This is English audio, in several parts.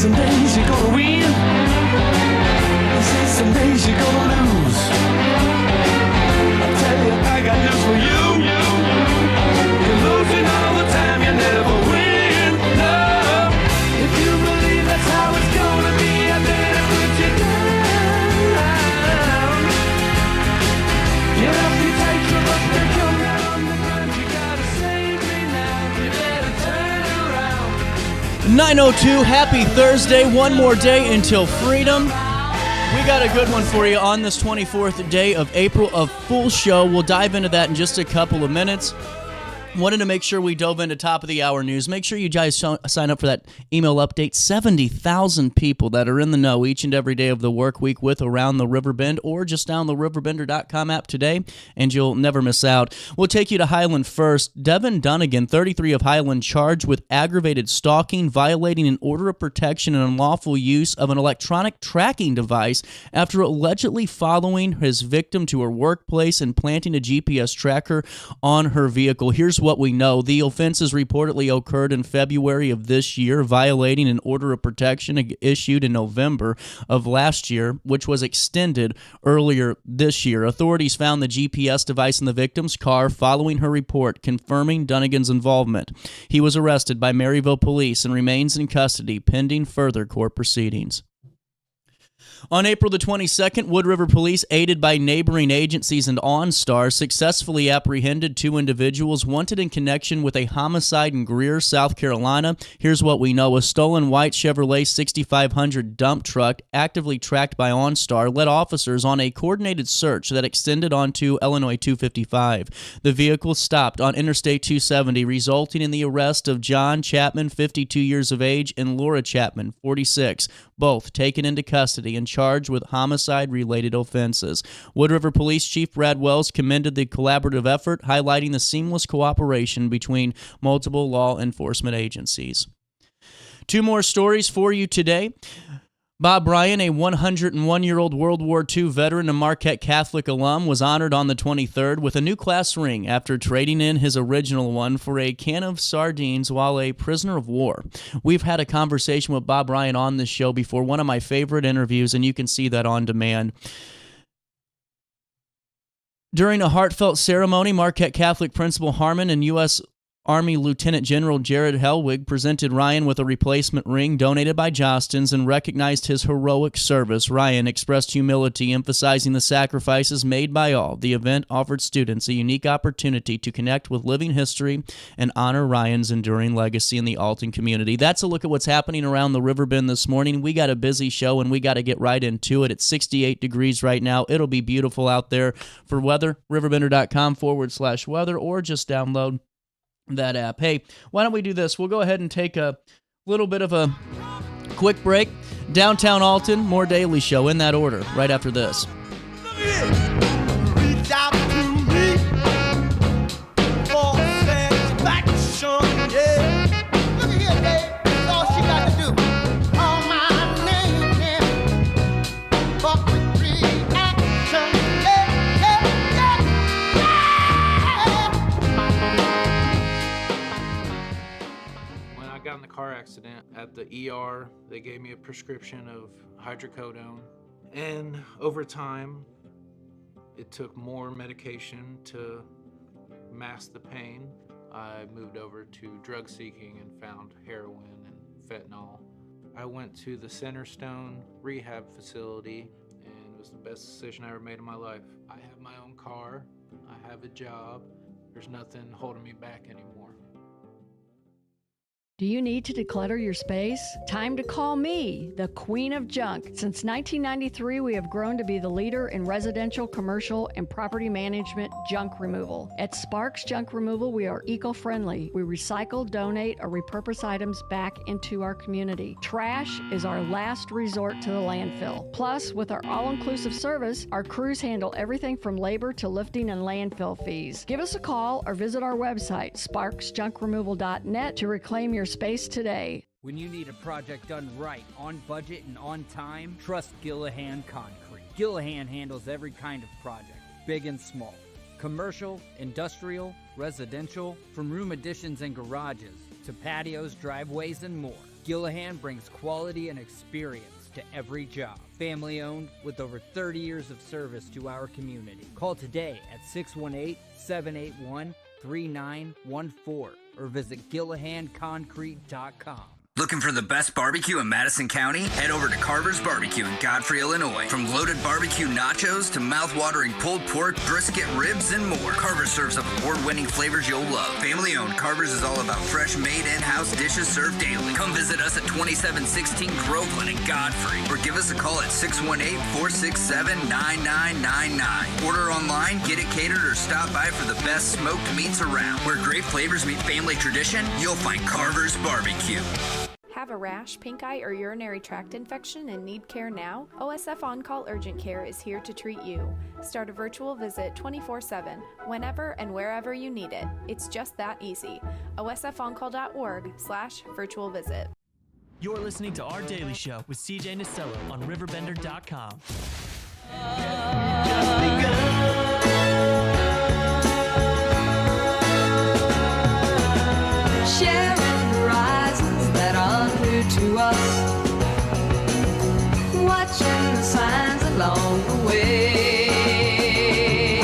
some days you're gonna win. You say some days you're gonna lose. I tell you, I got news for you. You're losing all the time, you never win. No, if you believe that's how it's gonna be, I better put you down. Your reputation must have come down on the ground. You gotta save me now. You better turn around. 9:02, happy Thursday. One more day until freedom. We got a good one for you on this 24th day of April, a full show. We'll dive into that in just a couple of minutes. Wanted to make sure we dove into top of the hour news. Make sure you guys sign up for that email update. 70,000 people that are in the know each and every day of the work week with Around the Riverbend, or just down the RiverBender.com app today, and you'll never miss out. We'll take you to Highland first. Devin Dunnigan, 33 of Highland, charged with aggravated stalking, violating an order of protection, and unlawful use of an electronic tracking device after allegedly following his victim to her workplace and planting a GPS tracker on her vehicle. Here's what we know. The offenses reportedly occurred in February of this year, violating an order of protection issued in November of last year, which was extended earlier this year. Authorities found the GPS device in the victim's car following her report, confirming Dunnigan's involvement. He was arrested by Maryville police and remains in custody pending further court proceedings. On April the 22nd, Wood River Police, aided by neighboring agencies and OnStar, successfully apprehended two individuals wanted in connection with a homicide in Greer, South Carolina. Here's what we know. A stolen white Chevrolet 6500 dump truck, actively tracked by OnStar, led officers on a coordinated search that extended onto Illinois 255. The vehicle stopped on Interstate 270, resulting in the arrest of John Chapman, 52 years of age, and Laura Chapman, 46, both taken into custody and charged with homicide-related offenses. Wood River Police Chief Brad Wells commended the collaborative effort, highlighting the seamless cooperation between multiple law enforcement agencies. Two more stories for you today. Bob Bryan, a 101-year-old World War II veteran and Marquette Catholic alum, was honored on the 23rd with a new class ring after trading in his original one for a can of sardines while a prisoner of war. We've had a conversation with Bob Bryan on this show before, one of my favorite interviews, and you can see that on demand. During a heartfelt ceremony, Marquette Catholic Principal Harmon and U.S. Army Lieutenant General Jared Helwig presented Ryan with a replacement ring donated by Jostens and recognized his heroic service. Ryan expressed humility, emphasizing the sacrifices made by all. The event offered students a unique opportunity to connect with living history and honor Ryan's enduring legacy in the Alton community. That's a look at what's happening around the Riverbend this morning. We got a busy show, and we got to get right into it. It's 68 degrees right now. It'll be beautiful out there. For weather, RiverBender.com/weather, or just download that app. Hey, why don't we do this? We'll go ahead and take a little bit of a quick break. Downtown Alton, more Daily Show in that order, right after this. Reach out to me for satisfaction, yeah. Look at here, babe. That's all she got to do. Call my name, yeah. Fuck with reaction, yeah, yeah, yeah, yeah. When I got in the car accident at the ER, they gave me a prescription of hydrocodone. And over time, it took more medication to mask the pain. I moved over to drug seeking and found heroin and fentanyl. I went to the Centerstone rehab facility, and it was the best decision I ever made in my life. I have my own car, I have a job, there's nothing holding me back anymore. Do you need to declutter your space? Time to call me, the Queen of Junk. Since 1993, we have grown to be the leader in residential, commercial, and property management junk removal. At Sparks Junk Removal, we are eco-friendly. We recycle, donate, or repurpose items back into our community. Trash is our last resort to the landfill. Plus, with our all-inclusive service, our crews handle everything from labor to lifting and landfill fees. Give us a call or visit our website, sparksjunkremoval.net, to reclaim your space today. When you need a project done right, on budget and on time, trust Gillahan Concrete. Gillahan handles every kind of project, big and small. Commercial, industrial, residential, from room additions and garages to patios, driveways, and more. Gillahan brings quality and experience to every job. Family owned with over 30 years of service to our community. Call today at 618-781-3914 or visit GillahanConcrete.com. Looking for the best barbecue in Madison County? Head over to Carver's Barbecue in Godfrey, Illinois. From loaded barbecue nachos to mouth-watering pulled pork, brisket, ribs, and more, Carver's serves up award-winning flavors you'll love. Family-owned, Carver's is all about fresh, made in-house dishes served daily. Come visit us at 2716 Groveland in Godfrey, or give us a call at 618-467-9999. Order online, get it catered, or stop by for the best smoked meats around. Where great flavors meet family tradition, you'll find Carver's Barbecue. Have a rash, pink eye, or urinary tract infection and need care now? OSF On-Call Urgent Care is here to treat you. Start a virtual visit 24/7, whenever and wherever you need it. It's just that easy. osfoncall.org/virtual visit. You're listening to Our Daily Show with CJ Nasello on RiverBender.com. Sharing horizons that are new to us, watching the signs along the way,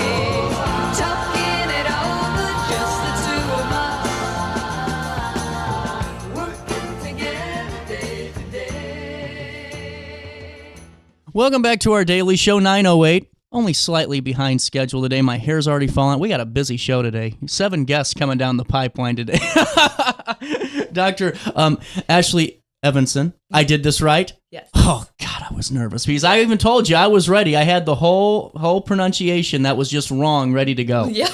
talking it over, just the two of us, working together day to day. Welcome back to our daily show, 9:08. Only slightly behind schedule today. My hair's already falling. We got a busy show today. 7 guests coming down the pipeline today. Dr. Ashley Evanson. I did this right? Yes. Oh, God, I was nervous because I even told you I was ready. I had the whole pronunciation that was just wrong, ready to go. Yeah.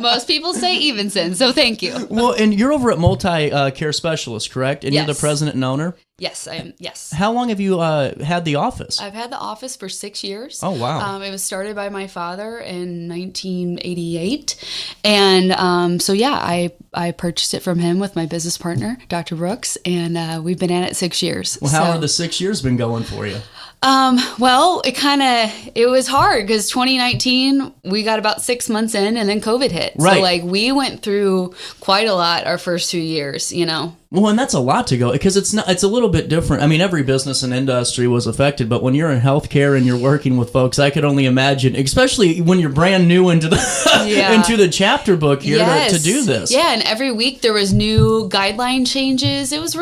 Most people say Evanson, so thank you. Well, and you're over at Multi-Care Specialist, correct? And Yes. you're the president and owner? Yes, I am. Yes. How long have you had the office? I've had the office for 6 years. Oh, wow. It was started by my father in 1988. And so, yeah, I purchased it from him with my business partner, Dr. Brooks, and we've been at it 6 years. Well, how are the 6 years been going for you? Well, it was hard because 2019, we got about 6 months in and then COVID hit. Right. So like we went through quite a lot our first 2 years, you know. Well, and that's a lot to go because it's a little bit different. I mean, every business and industry was affected, but when you're in healthcare and you're working with folks, I could only imagine, especially when you're brand new into the into the chapter book here to do this. Yeah, and every week there was new guideline changes. It was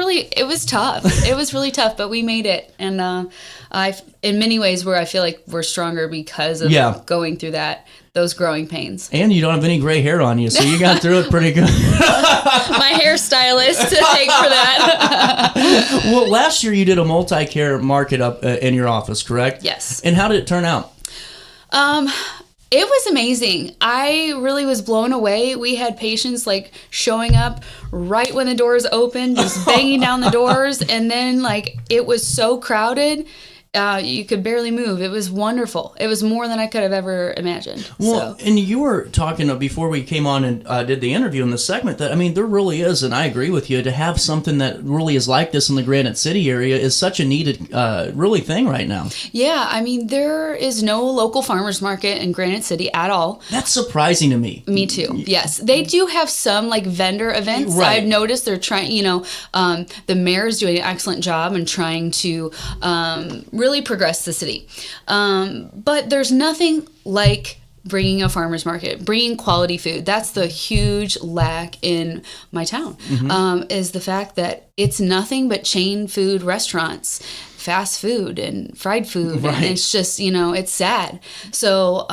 tough. It was really tough, but we made it. And in many ways where I feel like we're stronger because of going through those growing pains. And you don't have any gray hair on you, so you got through it pretty good. My hairstylist to thank for that. Well, last year you did a multi-care market up in your office, correct? Yes. And how did it turn out? It was amazing. I really was blown away. We had patients like showing up right when the doors opened, just banging down the doors, and then like it was so crowded. You could barely move. It was wonderful. It was more than I could have ever imagined. Well, and you were talking before we came on and did the interview in the segment that, I mean, there really is, and I agree with you, to have something that really is like this in the Granite City area is such a needed really thing right now. Yeah, I mean, there is no local farmers market in Granite City at all. That's surprising to me. Me too, yes. They do have some like vendor events. Right. I've noticed they're trying, the mayor is doing an excellent job in trying to really progress the city. But there's nothing like bringing a farmer's market, bringing quality food. That's the huge lack in my town, is the fact that it's nothing but chain food restaurants, fast food and fried food. Right. And it's just, it's sad. So,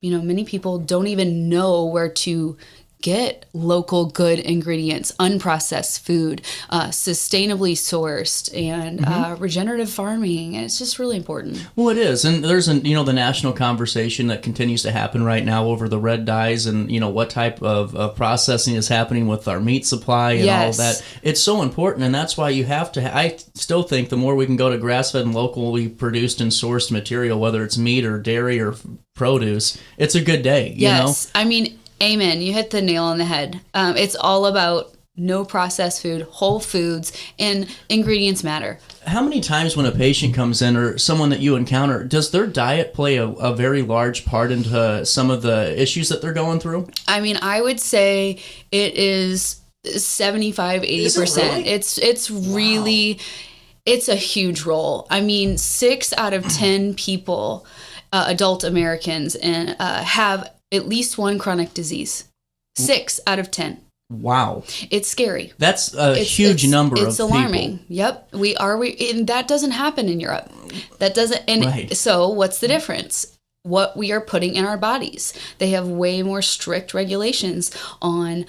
many people don't even know where to get local good ingredients, unprocessed food, sustainably sourced, and regenerative farming. And it's just really important. Well, it is. And there's, the national conversation that continues to happen right now over the red dyes and, what type of processing is happening with our meat supply and all of that. It's so important. And that's why you have to, I still think the more we can go to grass-fed and locally produced and sourced material, whether it's meat or dairy or produce, it's a good day, you know? I mean, amen. You hit the nail on the head. It's all about no processed food, whole foods, and ingredients matter. How many times when a patient comes in or someone that you encounter, does their diet play a very large part into some of the issues that they're going through? I mean, I would say it is 75, 80%. Is it really? It's really, it's a huge role. I mean, 6 out of 10 people, adult Americans, and have at least one chronic disease. 6 out of 10. Wow. It's scary. That's a huge number of people. It's alarming. Yep. And that doesn't happen in Europe. That doesn't. And Right. So what's the difference? What we are putting in our bodies. They have way more strict regulations on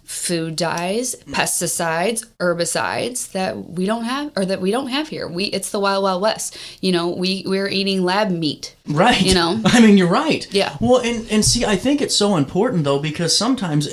food dyes, pesticides, herbicides that we don't have here. It's the Wild Wild West. We're eating lab meat. Right. I mean, you're right. Yeah. Well, and see, I think it's so important though, because sometimes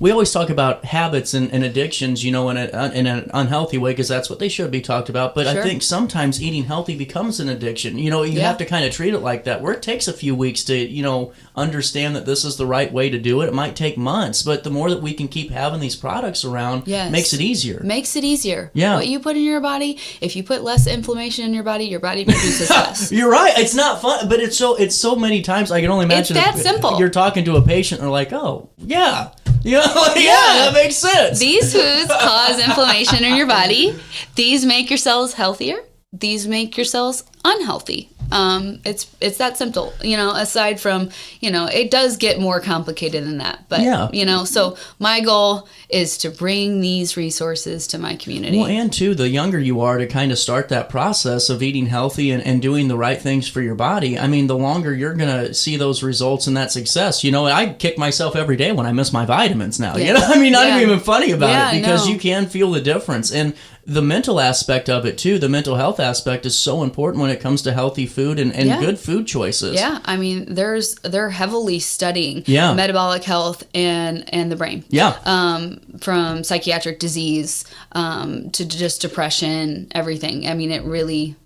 we always talk about habits and addictions, in an unhealthy way, because that's what they should be talked about. But Sure. I think sometimes eating healthy becomes an addiction. You have to kind of treat it like that, where it takes a few weeks to, understand that this is the right way to do it. It might take months, but the more that we can keep having these products around, makes it easier. Makes it easier. Yeah. What you put in your body, if you put less inflammation in your body produces less. You're right. It's not fun, but it's so many times. I can only imagine. It's that simple. You're talking to a patient, and they're like, "Oh, yeah, that makes sense." These foods cause inflammation in your body. These make your cells healthier. These make your cells unhealthy. It's that simple. Aside from, it does get more complicated than that. But, so my goal is to bring these resources to my community. Well, and too, the younger you are to kind of start that process of eating healthy and doing the right things for your body, I mean, the longer you're going to see those results and that success. I kick myself every day when I miss my vitamins now. Yeah. Not even funny about it, because no. you can feel the difference. And the mental aspect of it too, the mental health aspect is so important when it comes to healthy food and good food choices. Yeah, I mean, they're heavily studying metabolic health and the brain. Yeah. From psychiatric disease to just depression, everything. I mean,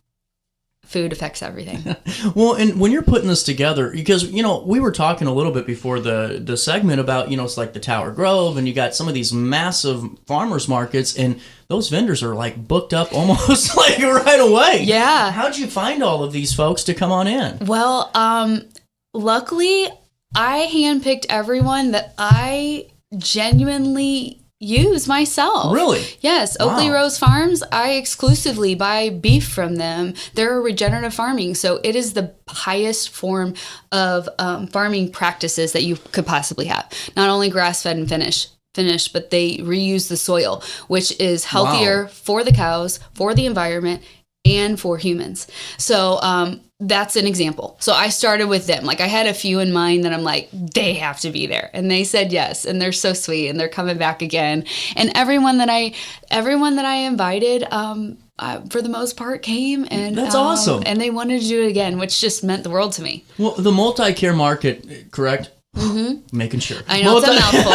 food affects everything. Well, and when you're putting this together, because, we were talking a little bit before the segment about, it's like the Tower Grove, and you got some of these massive farmers markets, and those vendors are like booked up almost like right away. Yeah. How'd you find all of these folks to come on in? Well, luckily, I handpicked everyone that I genuinely use myself. Really? Yes. Oakley Rose Farms, I exclusively buy beef from them. They're regenerative farming, so it is the highest form of farming practices that you could possibly have. Not only grass-fed and finished, but they reuse the soil, which is healthier for the cows, for the environment, and for humans. So that's an example. So I started with them. Like, I had a few in mind that I'm like, they have to be there. And they said yes. And they're so sweet. And they're coming back again. And everyone that I invited, for the most part, came. And that's awesome. And they wanted to do it again, which just meant the world to me. Well, the multi-care market, correct? Mm-hmm. Making sure. I know it's a mouthful.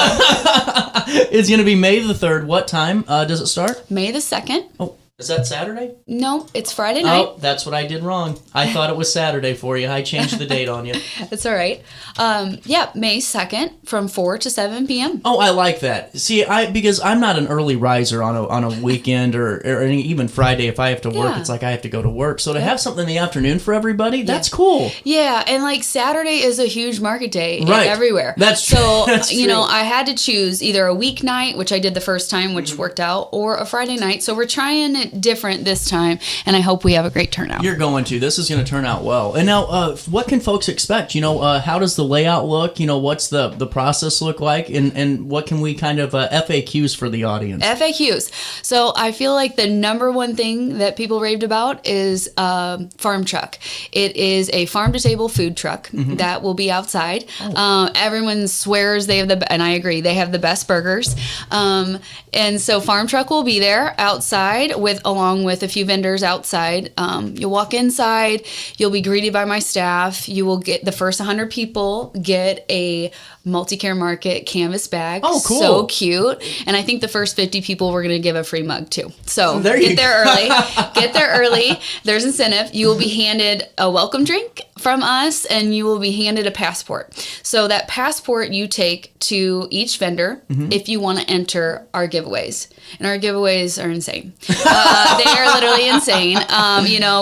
It's going to be May the 3rd. What time does it start? May the 2nd. Oh, is that Saturday? No, it's Friday night. Oh, that's what I did wrong. I thought it was Saturday for you. I changed the date on you. That's all right. May 2nd from 4 to 7 p.m. Oh, I like that. See, because I'm not an early riser on a weekend or even Friday. If I have to work, it's like I have to go to work. So to have something in the afternoon for everybody, that's cool. Yeah, and like Saturday is a huge market day everywhere. That's true. So, that's true. I had to choose either a weeknight, which I did the first time, which worked out, or a Friday night. So we're trying it different this time, and I hope we have a great turnout. You're going to. This is going to turn out well. And now, what can folks expect? How does the layout look? What's the process look like? And what can we kind of FAQs for the audience? FAQs. So I feel like the number one thing that people raved about is farm truck. It is a farm-to-table food truck that will be outside. Oh. Everyone swears they have and I agree, they have the best burgers. And so farm truck will be there outside along with a few vendors outside. You'll walk inside. You'll be greeted by my staff. You will get the first 100 people get a multi-care market canvas bag. Oh, cool. So cute. And I think the first 50 people we're going to give a free mug too. So get there early. Get there early. There's incentive. You will be handed a welcome drink from us, and you will be handed a passport. So that passport you take to each vendor if you want to enter our giveaways. And our giveaways are insane. They are literally insane.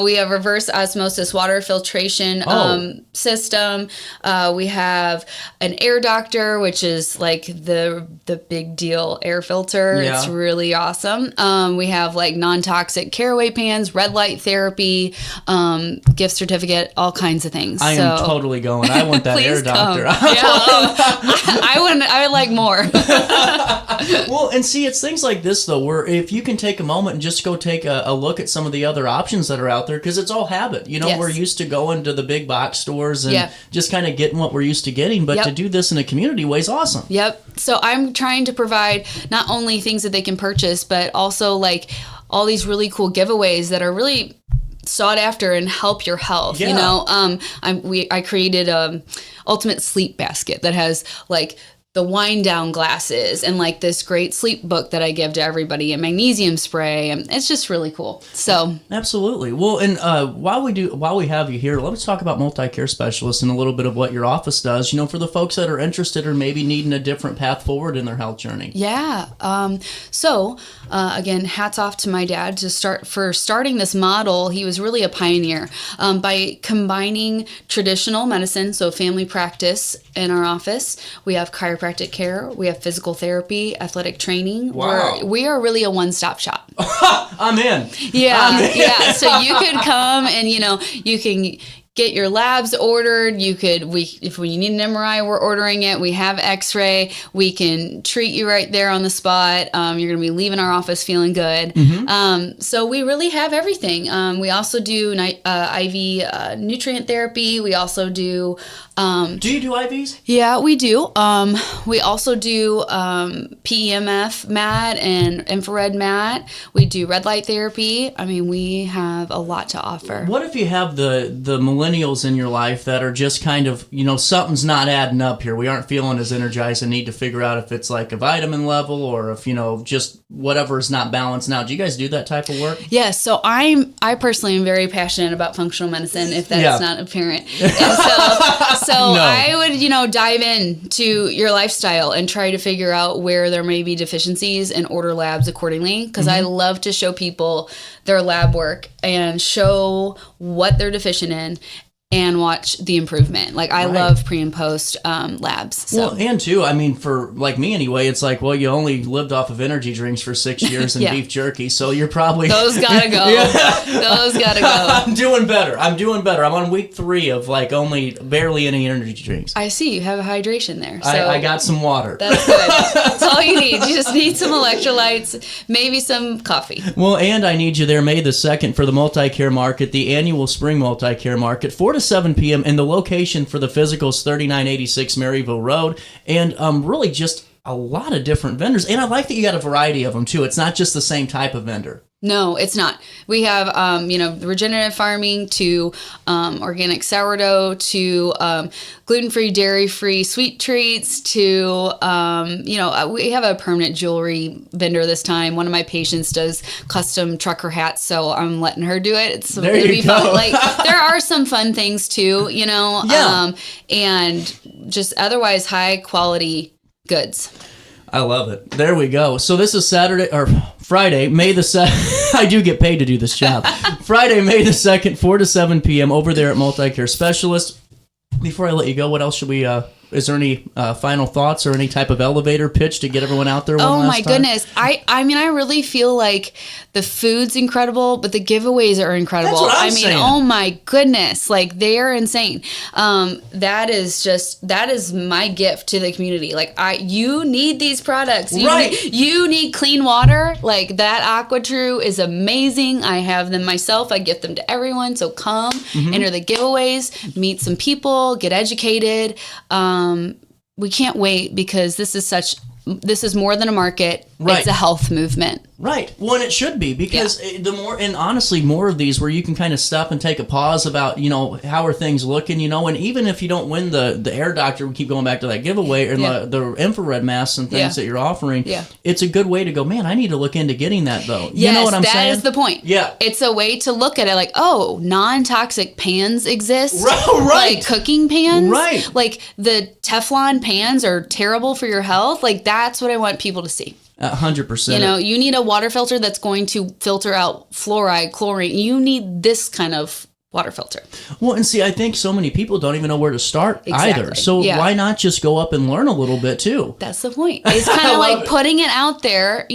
We have reverse osmosis water filtration system. We have an air doctor, which is like the big deal air filter. Yeah. It's really awesome. We have like non-toxic caraway pans, red light therapy, gift certificate, all kinds of things. I am totally going. I want that air doctor. I would like more. Well, and see, it's things like this, though, where if you can take a moment and just go take a look at some of the other options that are out there, because it's all habit. Yes. We're used to going to the big box stores and just kind of getting what we're used to getting, but to do this in a community way is awesome. Yep. So I'm trying to provide not only things that they can purchase, but also like all these really cool giveaways that are really sought after and help your health. I created a ultimate sleep basket that has like the wind down glasses and like this great sleep book that I give to everybody and magnesium spray, and it's just really cool. So absolutely. Well, and while we have you here, let's talk about multi-care specialists and a little bit of what your office does, for the folks that are interested or maybe needing a different path forward in their health journey. Yeah. Again, hats off to my dad for starting this model. He was really a pioneer by combining traditional medicine, so family practice in our office. We have chiropractic care. We have physical therapy, athletic training. Wow. We are really a one-stop shop. I'm in. Yeah. So you could come and, you can get your labs ordered. If we need an MRI, we're ordering it. We have X-ray. We can treat you right there on the spot. You're going to be leaving our office feeling good. So we really have everything. We also do IV nutrient therapy. We also do. Do you do IVs? Yeah, we do. We also do PEMF mat and infrared mat. We do red light therapy. I mean, we have a lot to offer. What if you have the millennials in your life that are just kind of, something's not adding up here. We aren't feeling as energized and need to figure out if it's like a vitamin level or if, just whatever is not balanced now. Do you guys do that type of work? Yes. So I personally am very passionate about functional medicine, if that's not apparent. And so I would, dive into your lifestyle and try to figure out where there may be deficiencies and order labs accordingly. Because I love to show people their lab work and show what they're deficient in and watch the improvement. Like, I love pre and post labs. So. Well, and too, I mean, for like me anyway, it's like, well, you only lived off of energy drinks for 6 years and beef jerky, so you're probably... Those gotta go. Those gotta go. I'm doing better. I'm on week 3 of like only barely any energy drinks. I see. You have a hydration there. So I got some water. That's good. That's all you need. You just need some electrolytes, maybe some coffee. Well, and I need you there May the 2nd for the multi-care market, the annual spring multi-care market, 4 to 7 p.m. and the location for the physical is 3986 Maryville Road, and really just a lot of different vendors. And I like that you got a variety of them too. It's not just the same type of vendor. No, it's not. We have, regenerative farming to organic sourdough to gluten-free, dairy-free sweet treats to, we have a permanent jewelry vendor this time. One of my patients does custom trucker hats, so I'm letting her do it. It'll be fun. Like, there are some fun things too, and just otherwise high-quality goods. I love it. There we go. So this is Friday, May the 2nd. I do get paid to do this job. Friday, May the 2nd, 4 to 7 p.m. over there at Multi-Care Specialist. Before I let you go, what else should we... is there any final thoughts or any type of elevator pitch to get everyone out there one last time? Goodness. I really feel like the food's incredible, but the giveaways are incredible. That's what I'm saying. Oh my goodness. Like, they are insane. That is my gift to the community. Like, you need these products. You need clean water. Like, that AquaTrue is amazing. I have them myself. I gift them to everyone. So come, enter the giveaways, meet some people, get educated. We can't wait because this is more than a market. Right. It's a health movement. Right. Well, and it should be, because the more, and honestly, more of these where you can kind of stop and take a pause about, how are things looking, and even if you don't win the air doctor, we keep going back to that giveaway, and the infrared masks and things that you're offering, it's a good way to go, man, I need to look into getting that, though. Yes, you know what I'm saying? That is the point. Yeah. It's a way to look at it like, oh, non-toxic pans exist. Right. Like cooking pans. Right. Like the Teflon pans are terrible for your health. Like that's what I want people to see. 100%. You need a water filter that's going to filter out fluoride, chlorine. You need this kind of water filter. Well, and see, I think so many people don't even know where to start either. So why not just go up and learn a little bit too? That's the point. It's kind of like putting it out there,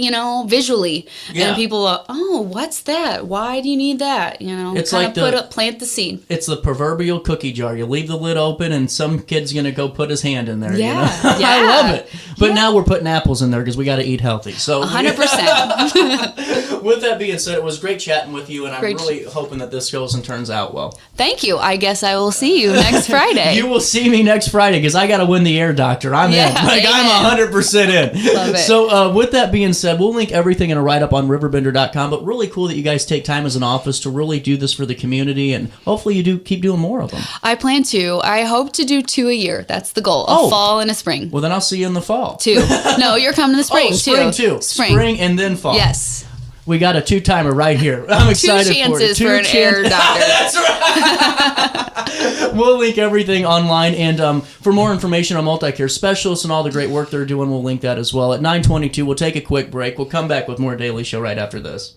visually. And people are, oh, what's that? Why do you need that? It's kind like of plant the seed. It's the proverbial cookie jar. You leave the lid open and some kid's going to go put his hand in there. Yeah. I love it. But now we're putting apples in there because we got to eat healthy. So 100%. With that being said, it was great chatting with you, and I'm really hoping that this goes and turns out well. Thank you. I guess I will see you next Friday. You will see me next Friday because I got to win the air doctor. I'm in. I'm 100% in. Love it. So with that being said, we'll link everything in a write-up on RiverBender.com, but really cool that you guys take time as an office to really do this for the community, and hopefully you do keep doing more of them. I plan to. I hope to do 2 a year. That's the goal. A fall and a spring. Well, then I'll see you in the fall. 2. No, you're coming in the spring, too. Spring and then fall. Yes. We got a 2-timer right here. I'm excited for it. 2 chances for an air doctor. That's right. We'll link everything online, and for more information on multi-care specialists and all the great work they're doing, we'll link that as well. At 9:22, we'll take a quick break. We'll come back with more Daily Show right after this.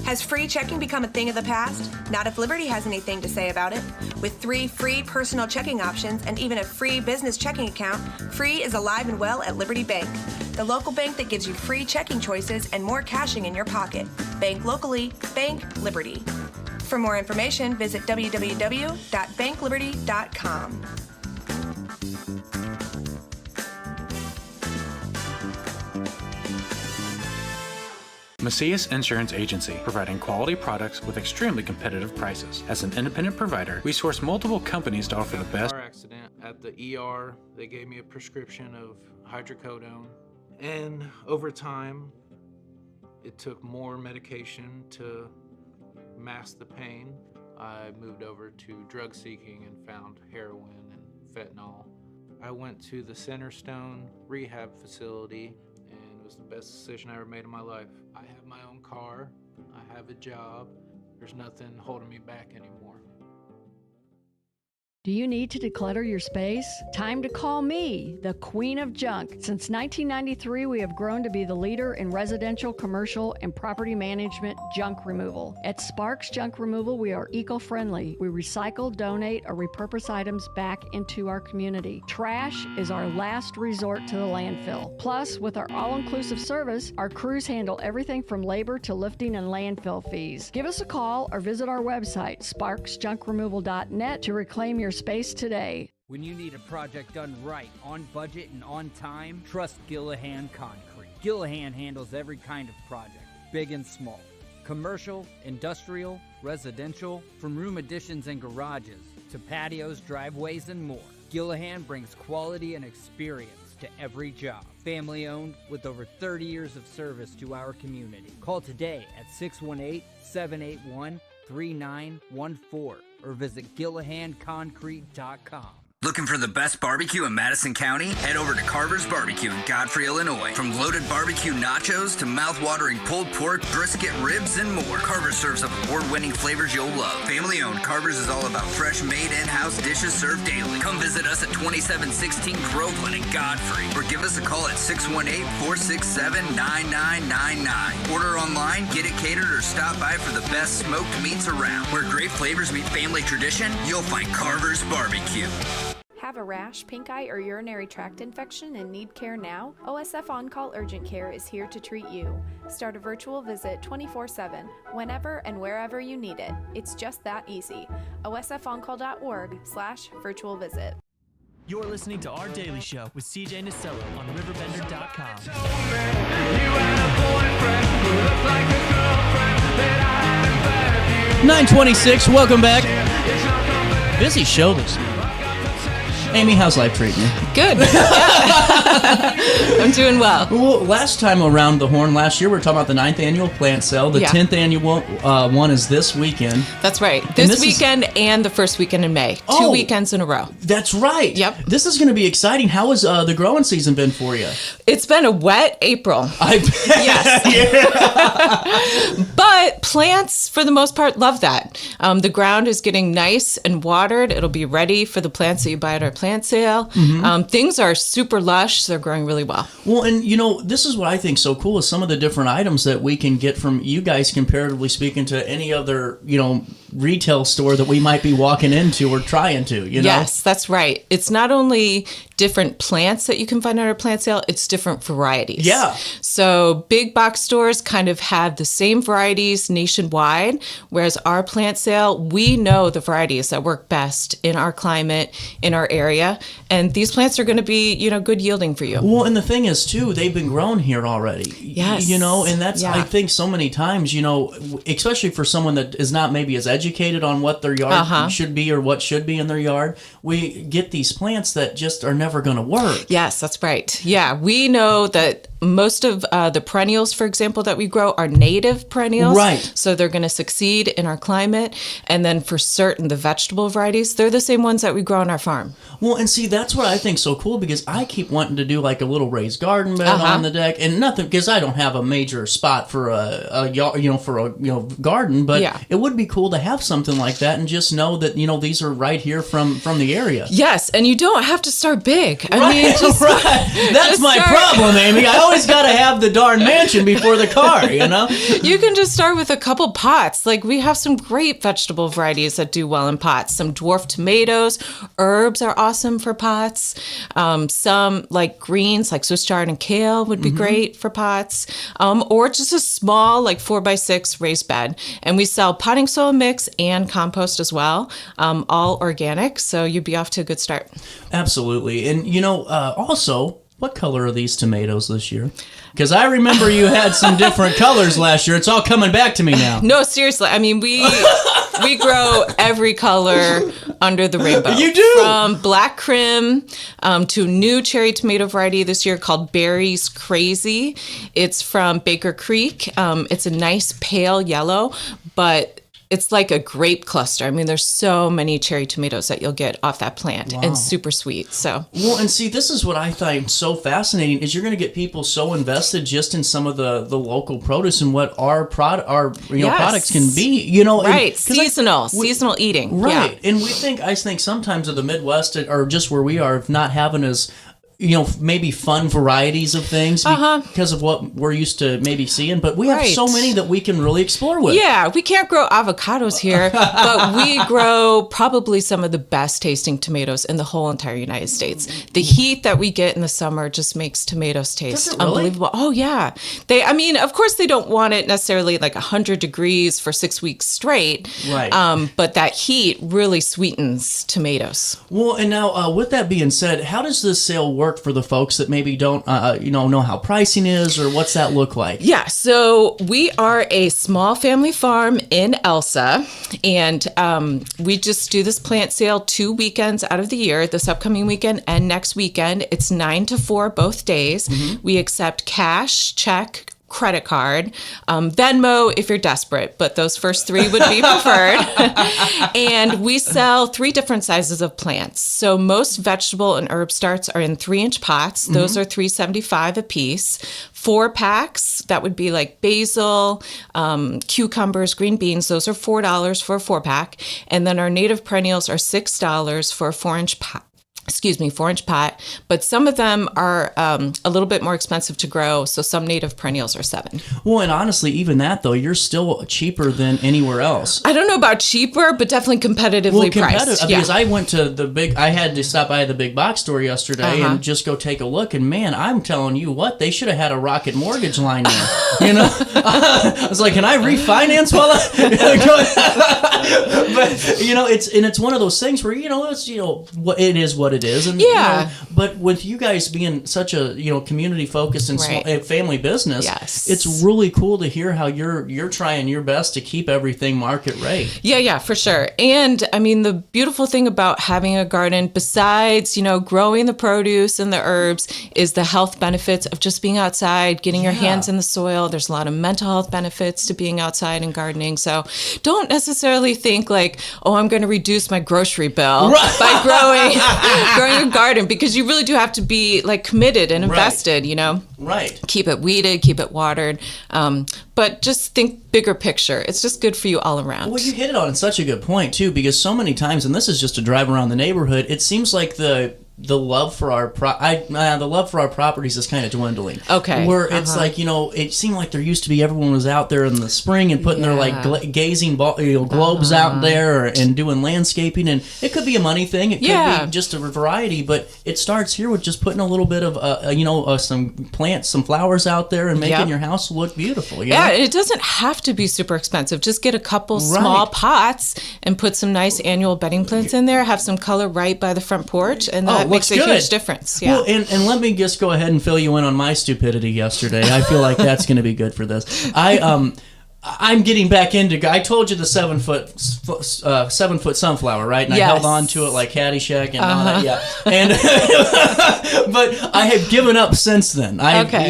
Has free checking become a thing of the past? Not if Liberty has anything to say about it. With 3 free personal checking options and even a free business checking account, Free is alive and well at Liberty Bank, the local bank that gives you free checking choices and more cashing in your pocket. Bank locally, bank Liberty. For more information, visit www.bankliberty.com. Macias Insurance Agency, providing quality products with extremely competitive prices. As an independent provider, we source multiple companies to offer the best. Car accident at the ER. They gave me a prescription of hydrocodone, and over time, it took more medication to mask the pain. I moved over to drug seeking and found heroin and fentanyl. I went to the Centerstone rehab facility, and it was the best decision I ever made in my life. I have my own car, I have a job, there's nothing holding me back anymore. Do you need to declutter your space? Time to call me, the Queen of Junk. Since 1993, we have grown to be the leader in residential, commercial, and property management junk removal. At Sparks Junk Removal, we are eco-friendly. We recycle, donate, or repurpose items back into our community. Trash is our last resort to the landfill. Plus, with our all-inclusive service, our crews handle everything from labor to lifting and landfill fees. Give us a call or visit our website, sparksjunkremoval.net, to reclaim your space today. When you need a project done right, on budget and on time, trust Gillahan Concrete. Gillahan handles every kind of project, big and small. Commercial, industrial, residential, from room additions and garages to patios, driveways, and more. Gillahan brings quality and experience to every job. Family owned with over 30 years of service to our community. Call today at 618-781-3914 or visit GillahanConcrete.com. Looking for the best barbecue in Madison County? Head over to Carver's Barbecue in Godfrey, Illinois. From loaded barbecue nachos to mouth-watering pulled pork, brisket, ribs, and more, Carver's serves up award-winning flavors you'll love. Family-owned, Carver's is all about fresh-made in-house dishes served daily. Come visit us at 2716 Groveland in Godfrey, or give us a call at 618-467-9999. Order online, get it catered, or stop by for the best smoked meats around. Where great flavors meet family tradition, you'll find Carver's Barbecue. Have a rash, pink eye, or urinary tract infection and need care now? OSF On-Call Urgent Care is here to treat you. Start a virtual visit 24/7, whenever and wherever you need it. It's just that easy. osfoncall.org/virtual visit. You're listening to Our Daily Show with CJ Nicello on RiverBender.com. 9:26. Welcome back. Busy show this week. Amy, how's life treating you? Good. I'm doing well. Well, last time around the horn, last year, we were talking about the 9th annual plant sale. The 10th annual one is this weekend. That's right. This weekend and the first weekend in May. 2 weekends in a row. That's right. Yep. This is going to be exciting. How has the growing season been for you? It's been a wet April. I bet. Yes. But plants, for the most part, love that. The ground is getting nice and watered. It'll be ready for the plants that you buy at our plant sale. Things are super lush. They're growing really well. Well, and this is what I think so cool is some of the different items that we can get from you guys, comparatively speaking to any other, retail store that we might be walking into or trying to, Yes, that's right. It's not only different plants that you can find at our plant sale, it's different varieties. Yeah. So big box stores kind of have the same varieties nationwide, whereas our plant sale, we know the varieties that work best in our climate, in our area, and these plants are going to be, good yielding for you. Well, and the thing is, too, they've been grown here already. Yes. And that's, I think, so many times, especially for someone that is not maybe as educated on what their yard should be or what should be in their yard, we get these plants that just are never going to work. Yes, that's right. Yeah, we know that most of the perennials, for example, that we grow are native perennials. Right. So they're going to succeed in our climate. And then for certain, the vegetable varieties, they're the same ones that we grow on our farm. Well, and see, that's what I think so cool, because I keep wanting to do like a little raised garden bed on the deck, and nothing, because I don't have a major spot for a garden, but it would be cool to have something like that and just know that, these are right here from the area. Yes, and you don't have to start big. I mean, that's my problem, Amy. I always got to have the darn mansion before the car, You can just start with a couple pots. Like, we have some great vegetable varieties that do well in pots. Some dwarf tomatoes, herbs are awesome for pots. Some like greens, like Swiss chard and kale would be great for pots. Or just a small, like 4x6 raised bed. And we sell potting soil mix and compost as well, all organic. So you'd be off to a good start. Absolutely. And, also, what color are these tomatoes this year? Because I remember you had some different colors last year. It's all coming back to me now. No, seriously. I mean, we grow every color under the rainbow. You do? From black crim to a new cherry tomato variety this year called Berry's Crazy. It's from Baker Creek. It's a nice pale yellow, but it's like a grape cluster. I mean, there's so many cherry tomatoes that you'll get off that plant, and super sweet. So, well, and see, this is what I find so fascinating is you're going to get people so invested just in some of the local produce and what our products can be. Right, seasonal eating. Right, and I think sometimes of the Midwest or just where we are, of not having as maybe fun varieties of things because of what we're used to maybe seeing, but we have so many that we can really explore with. Yeah, we can't grow avocados here, but we grow probably some of the best tasting tomatoes in the whole entire United States. The heat that we get in the summer just makes tomatoes taste unbelievable. Oh yeah. Of course they don't want it necessarily like 100 degrees for 6 weeks straight. Right. But that heat really sweetens tomatoes. Well, and now with that being said, how does this sale work for the folks that maybe don't know how pricing is, or what's that look like? Yeah, so we are a small family farm in Elsa, and we just do this plant sale 2 weekends out of the year, this upcoming weekend and next weekend. It's 9 to 4 both days. We accept cash, check, credit card, Venmo if you're desperate, but those first three would be preferred. And we sell 3 different sizes of plants. So most vegetable and herb starts are in 3-inch pots. Those are $3.75 a piece. 4 packs, that would be like basil, cucumbers, green beans. Those are $4 for a 4-pack. And then our native perennials are $6 for a 4-inch pot. 4-inch pot, but some of them are a little bit more expensive to grow, so some native perennials are $7. Well, and honestly, even that, though, you're still cheaper than anywhere else. I don't know about cheaper, but definitely competitively priced. Because I went to I had to stop by the big box store yesterday and just go take a look, and man, I'm telling you what, they should have had a Rocket mortgage line there. You know? I was like, can I refinance while but, you know, it's one of those things where, you know, it's, you know, it is what it is. And, you know, but with you guys being such a, you know, community focused and small, family business, it's really cool to hear how you're trying your best to keep everything market rate. Yeah, for sure. And I mean, the beautiful thing about having a garden, besides, you know, growing the produce and the herbs, is the health benefits of just being outside, getting your hands in the soil. There's a lot of mental health benefits to being outside and gardening. So don't necessarily think like, oh, I'm going to reduce my grocery bill by growing a garden, because you really do have to be like committed and invested, you know? Right. Keep it weeded, keep it watered. But just think bigger picture. It's just good for you all around. Well, you hit it on such a good point, too, because so many times, and this is just a drive around the neighborhood, it seems like the love for our properties is kind of dwindling. Okay. Where it's like, you know, it seemed like there used to be everyone was out there in the spring and putting their like gazing globes out there and doing landscaping, and it could be a money thing. It could be just a variety, but it starts here with just putting a little bit of some plants, some flowers out there and making your house look beautiful. You know? It doesn't have to be super expensive. Just get a couple small pots and put some nice annual bedding plants in there. Have some color right by the front porch, and that makes a huge difference. Yeah. Well, and let me just go ahead and fill you in on my stupidity yesterday. I feel like that's going to be good for this. I'm getting back into. I told you the 7 foot sunflower, right? And I held on to it like Caddyshack and all that. Yeah. And but I have given up since then.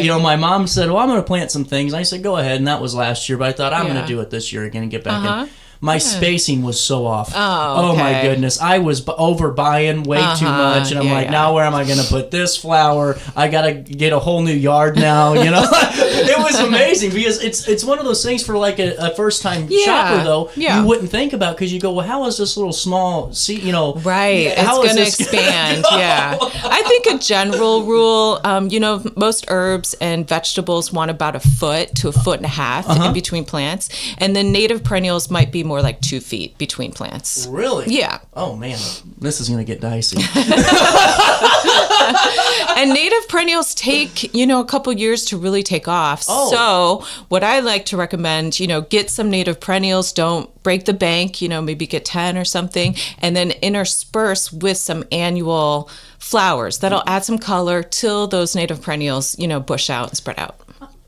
You know, my mom said, "Well, I'm going to plant some things." And I said, "Go ahead." And that was last year, but I thought I'm going to do it this year again and get back in. My spacing was so off. Oh my goodness. I was overbuying way too much. And I'm like, now where am I going to put this flower? I got to get a whole new yard now. You know, it was amazing because it's one of those things for like a first time shopper, though, you wouldn't think about, because you go, well, how is this little small seed, you know? Right. It's going to expand. Yeah. I think a general rule, you know, most herbs and vegetables want about 1 foot to 1.5 feet in between plants. And then native perennials might be more like 2 feet between plants. Really? Yeah. Oh man, this is going to get dicey. And native perennials take, you know, a couple years to really take off. So what I like to recommend, you know, get some native perennials. Don't break the bank, you know, maybe get 10 or something, and then intersperse with some annual flowers. That'll add some color till those native perennials, you know, bush out and spread out.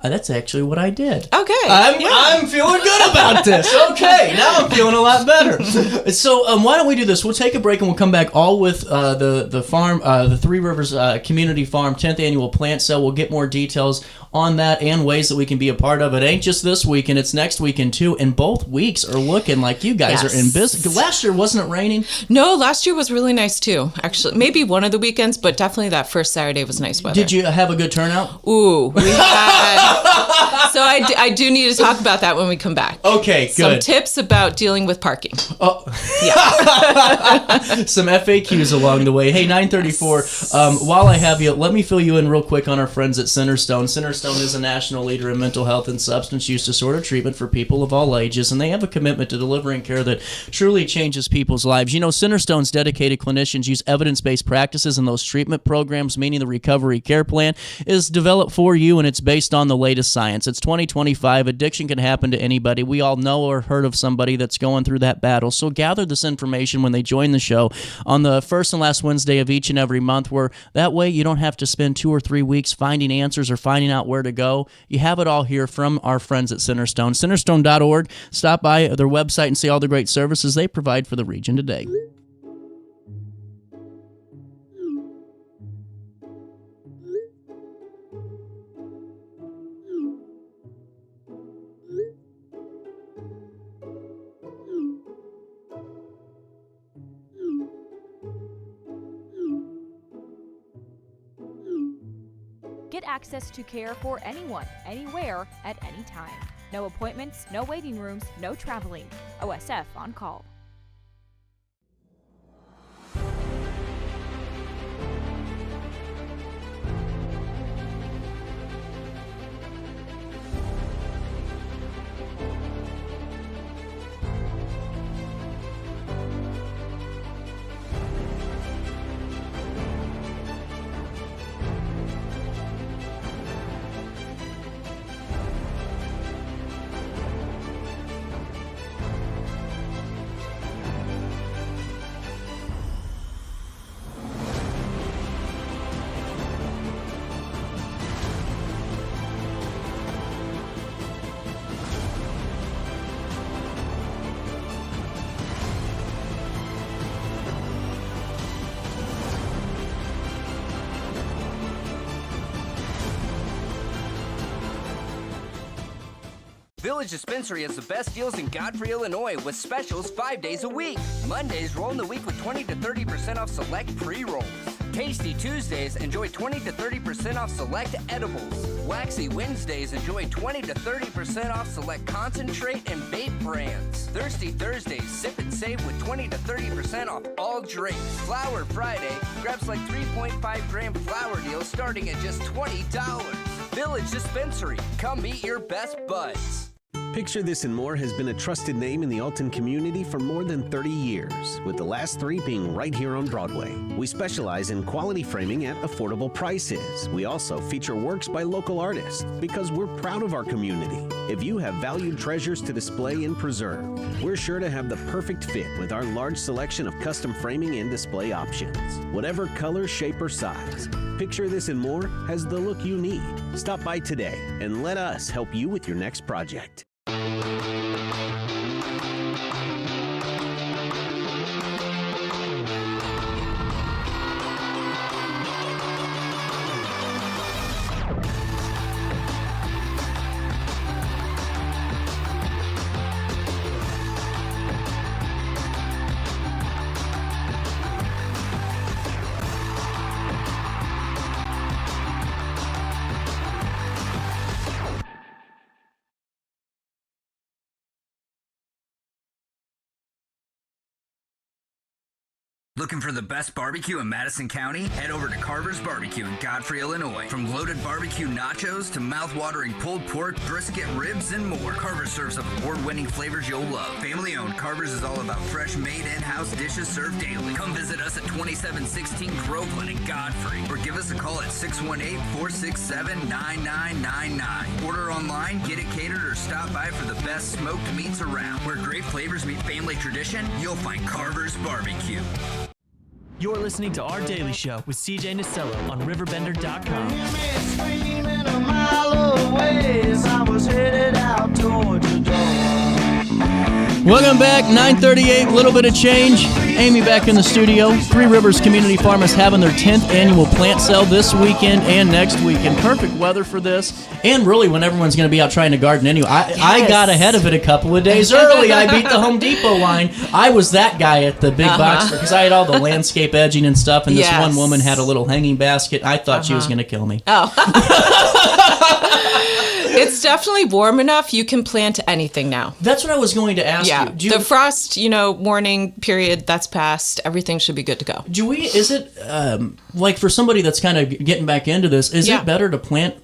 That's actually what I did. Okay. I'm feeling good about this. Okay, now I'm feeling a lot better. So why don't we do this? We'll take a break and we'll come back all with the farm, the Three Rivers Community Farm 10th Annual Plant Sale. We'll get more details on that and ways that we can be a part of it. It ain't just this weekend, it's next weekend too, and both weeks are looking like you guys are in business. Last year, wasn't it raining? No, last year was really nice too, actually. Maybe one of the weekends, but definitely that first Saturday was nice weather. Did you have a good turnout? Ooh, we had... So I do need to talk about that when we come back. Okay, good. Some tips about dealing with parking. Oh, yeah. Some FAQs along the way. Hey, 934. While I have you, let me fill you in real quick on our friends at Centerstone. Centerstone is a national leader in mental health and substance use disorder treatment for people of all ages, and they have a commitment to delivering care that truly changes people's lives. You know, Centerstone's dedicated clinicians use evidence-based practices in those treatment programs, meaning the Recovery Care Plan is developed for you, and it's based on the latest science. It's 2025. Addiction can happen to anybody. We all know or heard of somebody that's going through that battle. So gather this information when they join the show on the first and last Wednesday of each and every month, where that way you don't have to spend 2 or 3 weeks finding answers or finding out where to go. You have it all here from our friends at Centerstone. Centerstone.org. Stop by their website and see all the great services they provide for the region today. Get access to care for anyone, anywhere, at any time. No appointments, no waiting rooms, no traveling. OSF on call. Village Dispensary has the best deals in Godfrey, Illinois, with specials 5 days a week. Mondays roll in the week with 20 to 30% off select pre-rolls. Tasty Tuesdays, enjoy 20 to 30% off select edibles. Waxy Wednesdays, enjoy 20 to 30% off select concentrate and vape brands. Thirsty Thursdays, sip and save with 20 to 30% off all drinks. Flower Friday, grab like 3.5 gram flower deals starting at just $20. Village Dispensary, come meet your best buds. Picture This and More has been a trusted name in the Alton community for more than 30 years, with the last 3 being right here on Broadway. We specialize in quality framing at affordable prices. We also feature works by local artists because we're proud of our community. If you have valued treasures to display and preserve, we're sure to have the perfect fit with our large selection of custom framing and display options. Whatever color, shape, or size, Picture This and More has the look you need. Stop by today and let us help you with your next project. Looking for the best barbecue in Madison County? Head over to Carver's Barbecue in Godfrey, Illinois. From loaded barbecue nachos to mouth-watering pulled pork, brisket, ribs, and more, Carver's serves up award-winning flavors you'll love. Family-owned, Carver's is all about fresh, made in-house dishes served daily. Come visit us at 2716 Groveland in Godfrey, or give us a call at 618-467-9999. Order online, get it catered, or stop by for the best smoked meats around. Where great flavors meet family tradition, you'll find Carver's Barbecue. You're listening to Our Daily Show with CJ Nasello on RiverBender.com. Screaming a mile away as I was headed out toward your door. Welcome back, 9:38, little bit of change. Amy back in the studio. Three Rivers Community Farm is having their 10th annual plant sale this weekend and next weekend. Perfect weather for this, and really when everyone's going to be out trying to garden anyway. I got ahead of it a couple of days early. I beat the Home Depot line. I was that guy at the big box store because I had all the landscape edging and stuff, and this one woman had a little hanging basket. I thought she was going to kill me. Oh. It's definitely warm enough. You can plant anything now. That's what I was going to ask you. The frost, warning period, that's passed. Everything should be good to go. Is it, like for somebody that's kind of getting back into this, is it better to plant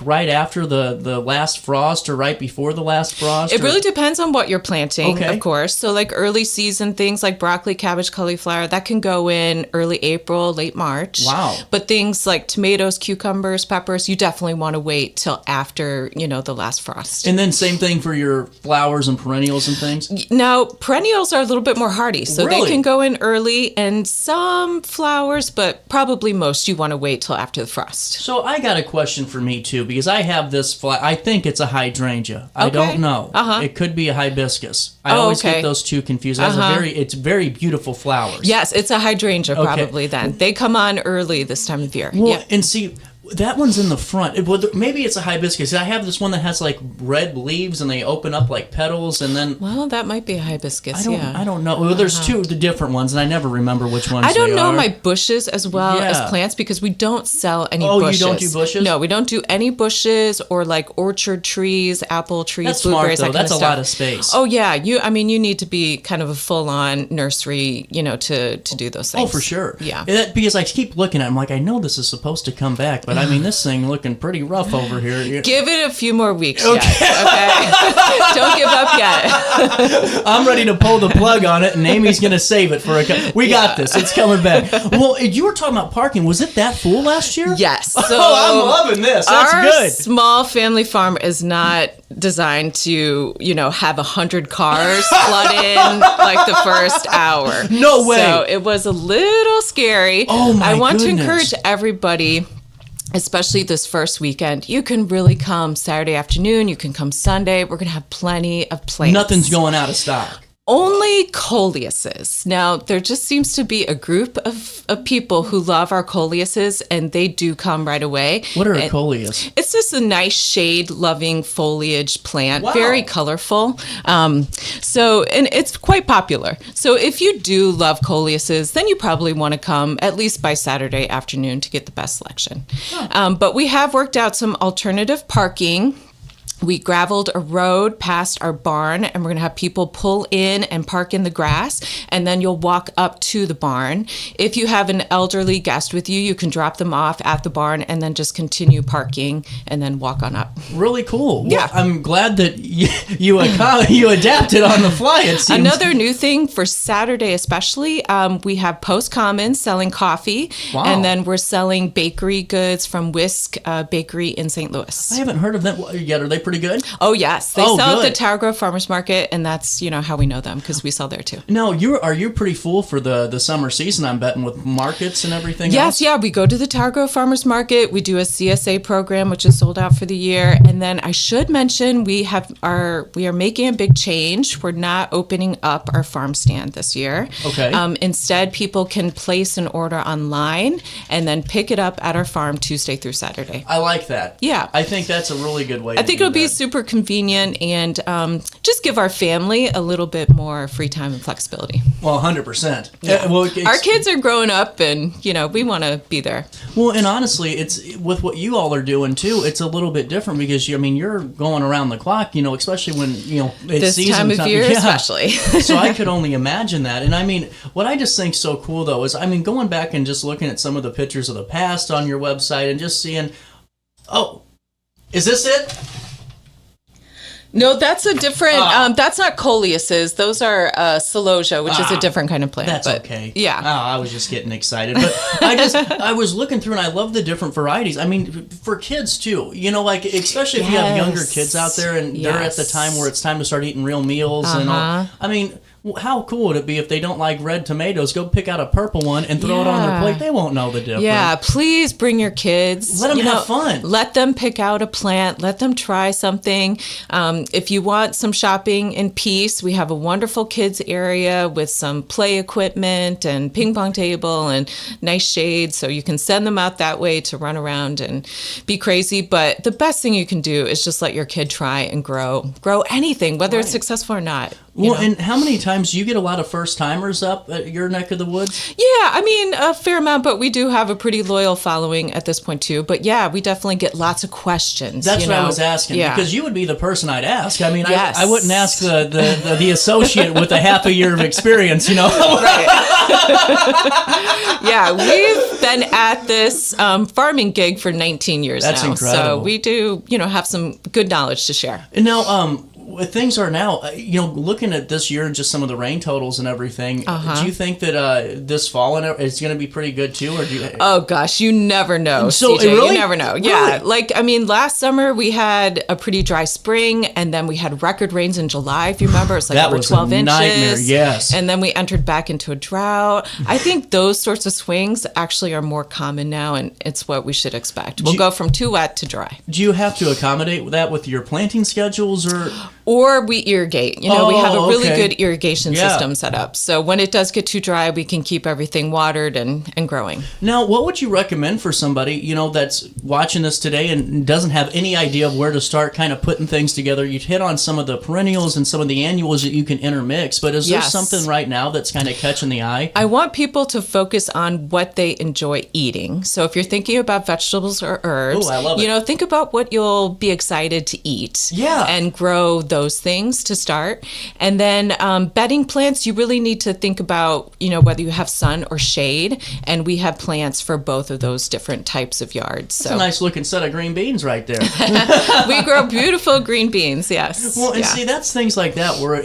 right after the last frost or right before the last frost? It really depends on what you're planting, of course. So like early season things like broccoli, cabbage, cauliflower, that can go in early April, late March. Wow. But things like tomatoes, cucumbers, peppers, you definitely want to wait till after, the last frost. And then same thing for your flowers and perennials and things? Now, perennials are a little bit more hardy, so they can go in early, and some flowers, but probably most you want to wait till after the frost. So I got a question for me too, because I have this I think it's a hydrangea. I don't know. It could be a hibiscus. I always get those two confused. It's very beautiful flowers. Yes, it's a hydrangea probably then. They come on early this time of year. Well, and see, That one's in the front. Maybe it's a hibiscus. I have this one that has like red leaves and they open up like petals and then... Well, that might be a hibiscus, I don't know. Well, there's two of the different ones and I never remember which ones I don't know are. my bushes as well as plants because we don't sell any bushes. Oh, you don't do bushes? No, we don't do any bushes or like orchard trees, apple trees, That's blueberries, smart, though. that kind That's of a stuff. lot of space. Oh, yeah. You need to be kind of a full-on nursery, to do those things. Oh, for sure. Yeah. Because I keep looking at it, I'm like, I know this is supposed to come back, but I mean, this thing looking pretty rough over here. Give it a few more weeks yet, okay? Don't give up yet. I'm ready to pull the plug on it, and Amy's going to save it for We got this. It's coming back. Well, you were talking about parking. Was it that full last year? Yes. So I'm loving this. That's our good. Small family farm is not designed to, have 100 cars flood in like the first hour. No way. So it was a little scary. Oh my I want goodness. to encourage everybody, especially this first weekend, you can really come Saturday afternoon, you can come Sunday. We're going to have plenty of plants. Nothing's going out of stock. Only coleuses. Now, there just seems to be a group of people who love our coleuses, and they do come right away. What are coleus? It's just a nice shade-loving foliage plant, Wow. very colorful. And it's quite popular. So if you do love coleuses, then you probably want to come at least by Saturday afternoon to get the best selection. But we have worked out some alternative parking. We graveled a road past our barn, and we're going to have people pull in and park in the grass, and then you'll walk up to the barn. If you have an elderly guest with you, you can drop them off at the barn and then just continue parking and then walk on up. Really cool. Yeah. Well, I'm glad that you adapted on the fly, it seems. Another new thing for Saturday especially, we have Post Commons selling coffee, and then we're selling bakery goods from Whisk Bakery in St. Louis. I haven't heard of them yet. Are they pretty good? Oh, yes. They sell good. at the Tower Grove Farmers Market, and that's, how we know them, because we sell there too. Now, are you pretty full for the summer season, I'm betting, with markets and everything else? Yes, yeah. We go to the Tower Grove Farmers Market. We do a CSA program, which is sold out for the year. And then I should mention we are making a big change. We're not opening up our farm stand this year. Okay. Instead, people can place an order online and then pick it up at our farm Tuesday through Saturday. I like that. Yeah. I think that's a really good way I think it'll be super convenient and just give our family a little bit more free time and flexibility. Well, 100%. Yeah. Well, our kids are growing up and, we want to be there. Well, and honestly, it's with what you all are doing too, it's a little bit different because, you're going around the clock, especially when, it's this season time of year, especially. So I could only imagine that. And what I just think is so cool though is, going back and just looking at some of the pictures of the past on your website and just seeing, is this it? No, that's a different, that's not coleuses. Those are celosia, which is a different kind of plant. That's but, okay. Yeah. I was just getting excited. But I was looking through and I love the different varieties. For kids too, especially if you have younger kids out there and they're at the time where it's time to start eating real meals and all. How cool would it be if they don't like red tomatoes? Go pick out a purple one and throw it on their plate. They won't know the difference. Yeah, please bring your kids. Let them have fun. Let them pick out a plant. Let them try something. If you want some shopping in peace, we have a wonderful kids area with some play equipment and ping pong table and nice shades. So you can send them out that way to run around and be crazy. But the best thing you can do is just let your kid try and grow anything, whether it's successful or not. Well, and how many times do you get a lot of first-timers up at your neck of the woods? Yeah, a fair amount, but we do have a pretty loyal following at this point, too. But yeah, we definitely get lots of questions. That's what I was asking, because you would be the person I'd ask. Yes. I wouldn't ask the associate with a half a year of experience, Right. Yeah, we've been at this farming gig for 19 years now. That's incredible. So we do, have some good knowledge to share. And now, things are now, looking at this year and just some of the rain totals and everything, do you think that this fall is going to be pretty good too? Or Oh gosh, you never know, so, CJ. really? You never know. Yeah, last summer we had a pretty dry spring, and then we had record rains in July, if you remember. It's that over was 12 a inches. Nightmare, yes. And then we entered back into a drought. I think those sorts of swings actually are more common now, and it's what we should expect. We'll go from too wet to dry. Do you have to accommodate that with your planting schedules, or? Or we irrigate. We have a really good irrigation Yeah. system set up. So when it does get too dry, we can keep everything watered and growing. Now, what would you recommend for somebody, that's watching this today and doesn't have any idea of where to start kind of putting things together? You've hit on some of the perennials and some of the annuals that you can intermix, but is there Yes. something right now that's kind of catching the eye? I want people to focus on what they enjoy eating. So if you're thinking about vegetables or herbs, Ooh, I love it. think about what you'll be excited to eat. Yeah. And grow those things to start. And then bedding plants, you really need to think about, whether you have sun or shade. And we have plants for both of those different types of yards. That's a nice looking set of green beans right there. We grow beautiful green beans, yes. Well, and Yeah. see, that's things like that where,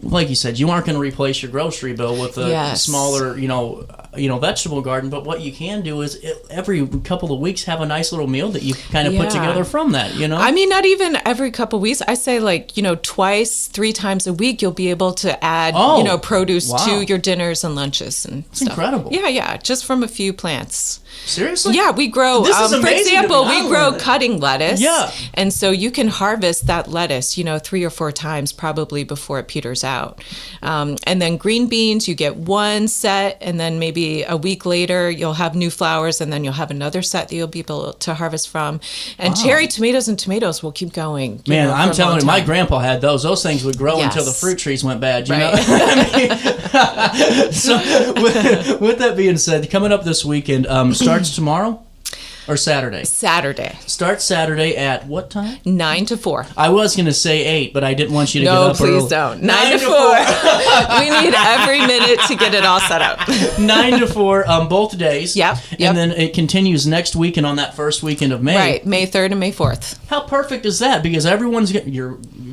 like you said, you aren't going to replace your grocery bill with a Yes. smaller, vegetable garden. But what you can do is every couple of weeks have a nice little meal that you kind of put Yeah. together from that, I mean, not even every couple weeks. I say twice, 3 times a week, you'll be able to add, produce wow. to your dinners and lunches and stuff. Incredible. Yeah, just from a few plants. Seriously? Yeah, we grow, This is for amazing to example, me. I we grow love it. cutting lettuce. Yeah. And so you can harvest that lettuce, 3 or 4 times probably before it peters out. And then green beans, you get one set, and then maybe a week later you'll have new flowers, and then you'll have another set that you'll be able to harvest from. And Wow. cherry tomatoes and tomatoes will keep going. Man, I'm for a telling long you, my time. grandpa had those. Those things would grow Yes. until the fruit trees went bad, you Right. know? I mean, so, with that being said, coming up this weekend, starts tomorrow or Saturday? Saturday. Starts Saturday at what time? 9 to 4. I was going to say 8, but I didn't want you to get No, up please early. don't. 9 to 4. We need every minute to get it all set up. 9 to 4, both days. Yep. And then it continues next weekend on that first weekend of May. Right, May 3rd and May 4th. How perfect is that? Because everyone's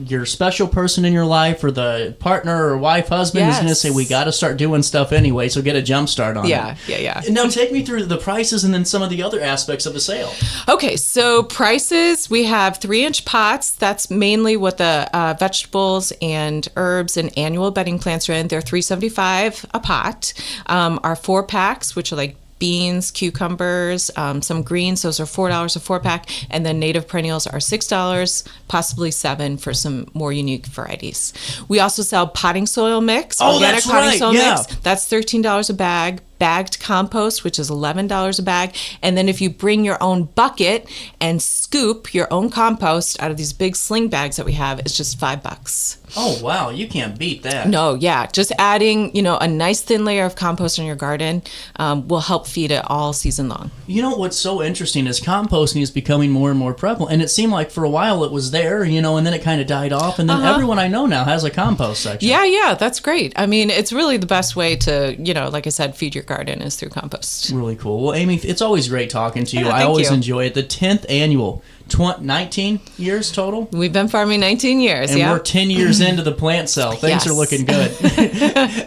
your special person in your life, or the partner or wife, husband is going to Yes. say, we got to start doing stuff anyway, so get a jump start on it. Yeah. Now take me through the prices and then some of the other aspects of the sale. Okay, so prices, we have 3-inch pots. That's mainly what the vegetables and herbs and annual bedding plants are in. They're $3.75 a pot. Our 4-packs, which are like beans, cucumbers, some greens, those are $4 a 4-pack, and then native perennials are $6, possibly $7 for some more unique varieties. We also sell potting soil mix, organic that's potting right, soil yeah. mix. That's $13 a bag. Bagged compost, which is $11 a bag. And then if you bring your own bucket and scoop your own compost out of these big sling bags that we have, it's just $5. Oh, wow. You can't beat that. No, yeah. Just adding, a nice thin layer of compost in your garden will help feed it all season long. You know what's so interesting is composting is becoming more and more prevalent. And it seemed like for a while it was there, and then it kind of died off. And then everyone I know now has a compost section. Yeah, that's great. I mean, it's really the best way to, like I said, feed your garden is through compost. Really cool. Well, Amy, it's always great talking to you. Yeah, I thank always you. enjoy it. The 10th annual, 19 years total? We've been farming 19 years, And yeah. we're 10 years into the plant sale. Things Yes. are looking good.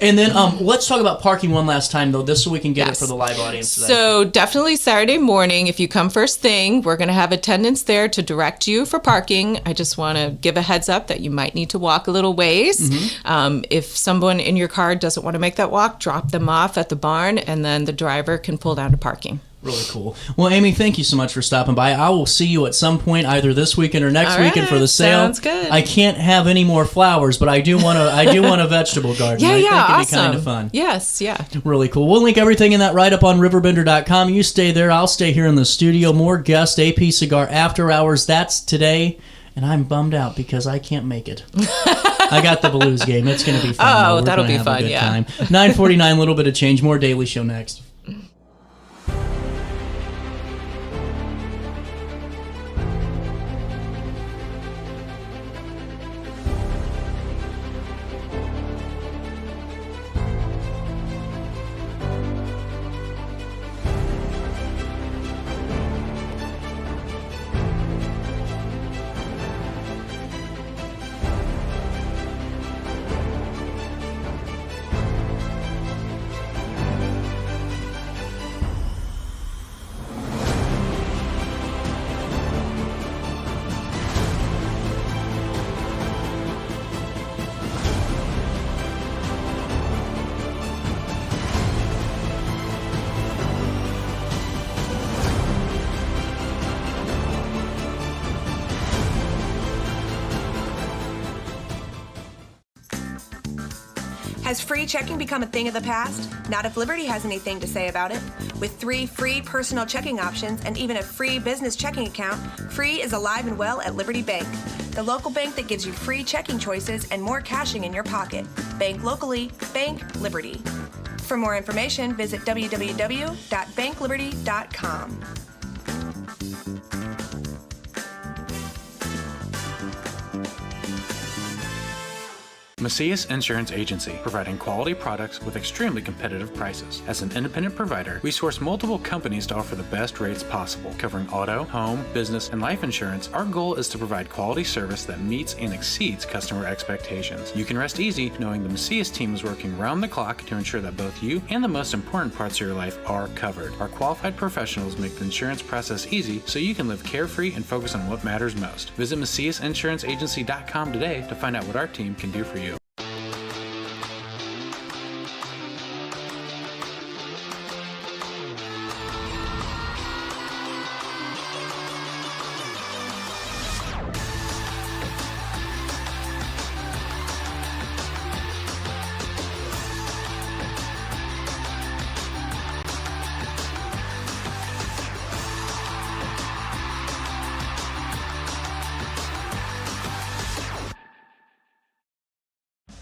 And then let's talk about parking one last time, though, this so we can get it for the live audience today. So definitely Saturday morning, if you come first thing, we're going to have attendants there to direct you for parking. I just want to give a heads up that you might need to walk a little ways. If someone in your car doesn't want to make that walk, drop them off at the barn, and then the driver can pull down to parking. Really cool. Well, Amy, thank you so much for stopping by. I will see you at some point, either this weekend or next All weekend for right, the sale. sounds good. I can't have any more flowers, but I do want a vegetable garden. I think it'd awesome. be kind of fun. Yes, yeah. Really cool. We'll link everything in that right up on RiverBender.com. You stay there. I'll stay here in the studio. More guests, AP Cigar After Hours. That's today. And I'm bummed out because I can't make it. I got the Blues game. It's going to be fun. Oh, We're that'll gonna be have fun, a good yeah. time. 9:49, little bit of change. More Daily Show next. Has free checking become a thing of the past? Not if Liberty has anything to say about it. With 3 free personal checking options and even a free business checking account, free is alive and well at Liberty Bank. The local bank that gives you free checking choices and more cashing in your pocket. Bank locally, bank Liberty. For more information, visit www.bankliberty.com. Macias Insurance Agency, providing quality products with extremely competitive prices. As an independent provider, we source multiple companies to offer the best rates possible. Covering auto, home, business, and life insurance, our goal is to provide quality service that meets and exceeds customer expectations. You can rest easy knowing the Macias team is working round the clock to ensure that both you and the most important parts of your life are covered. Our qualified professionals make the insurance process easy so you can live carefree and focus on what matters most. Visit MaciasInsuranceAgency.com today to find out what our team can do for you.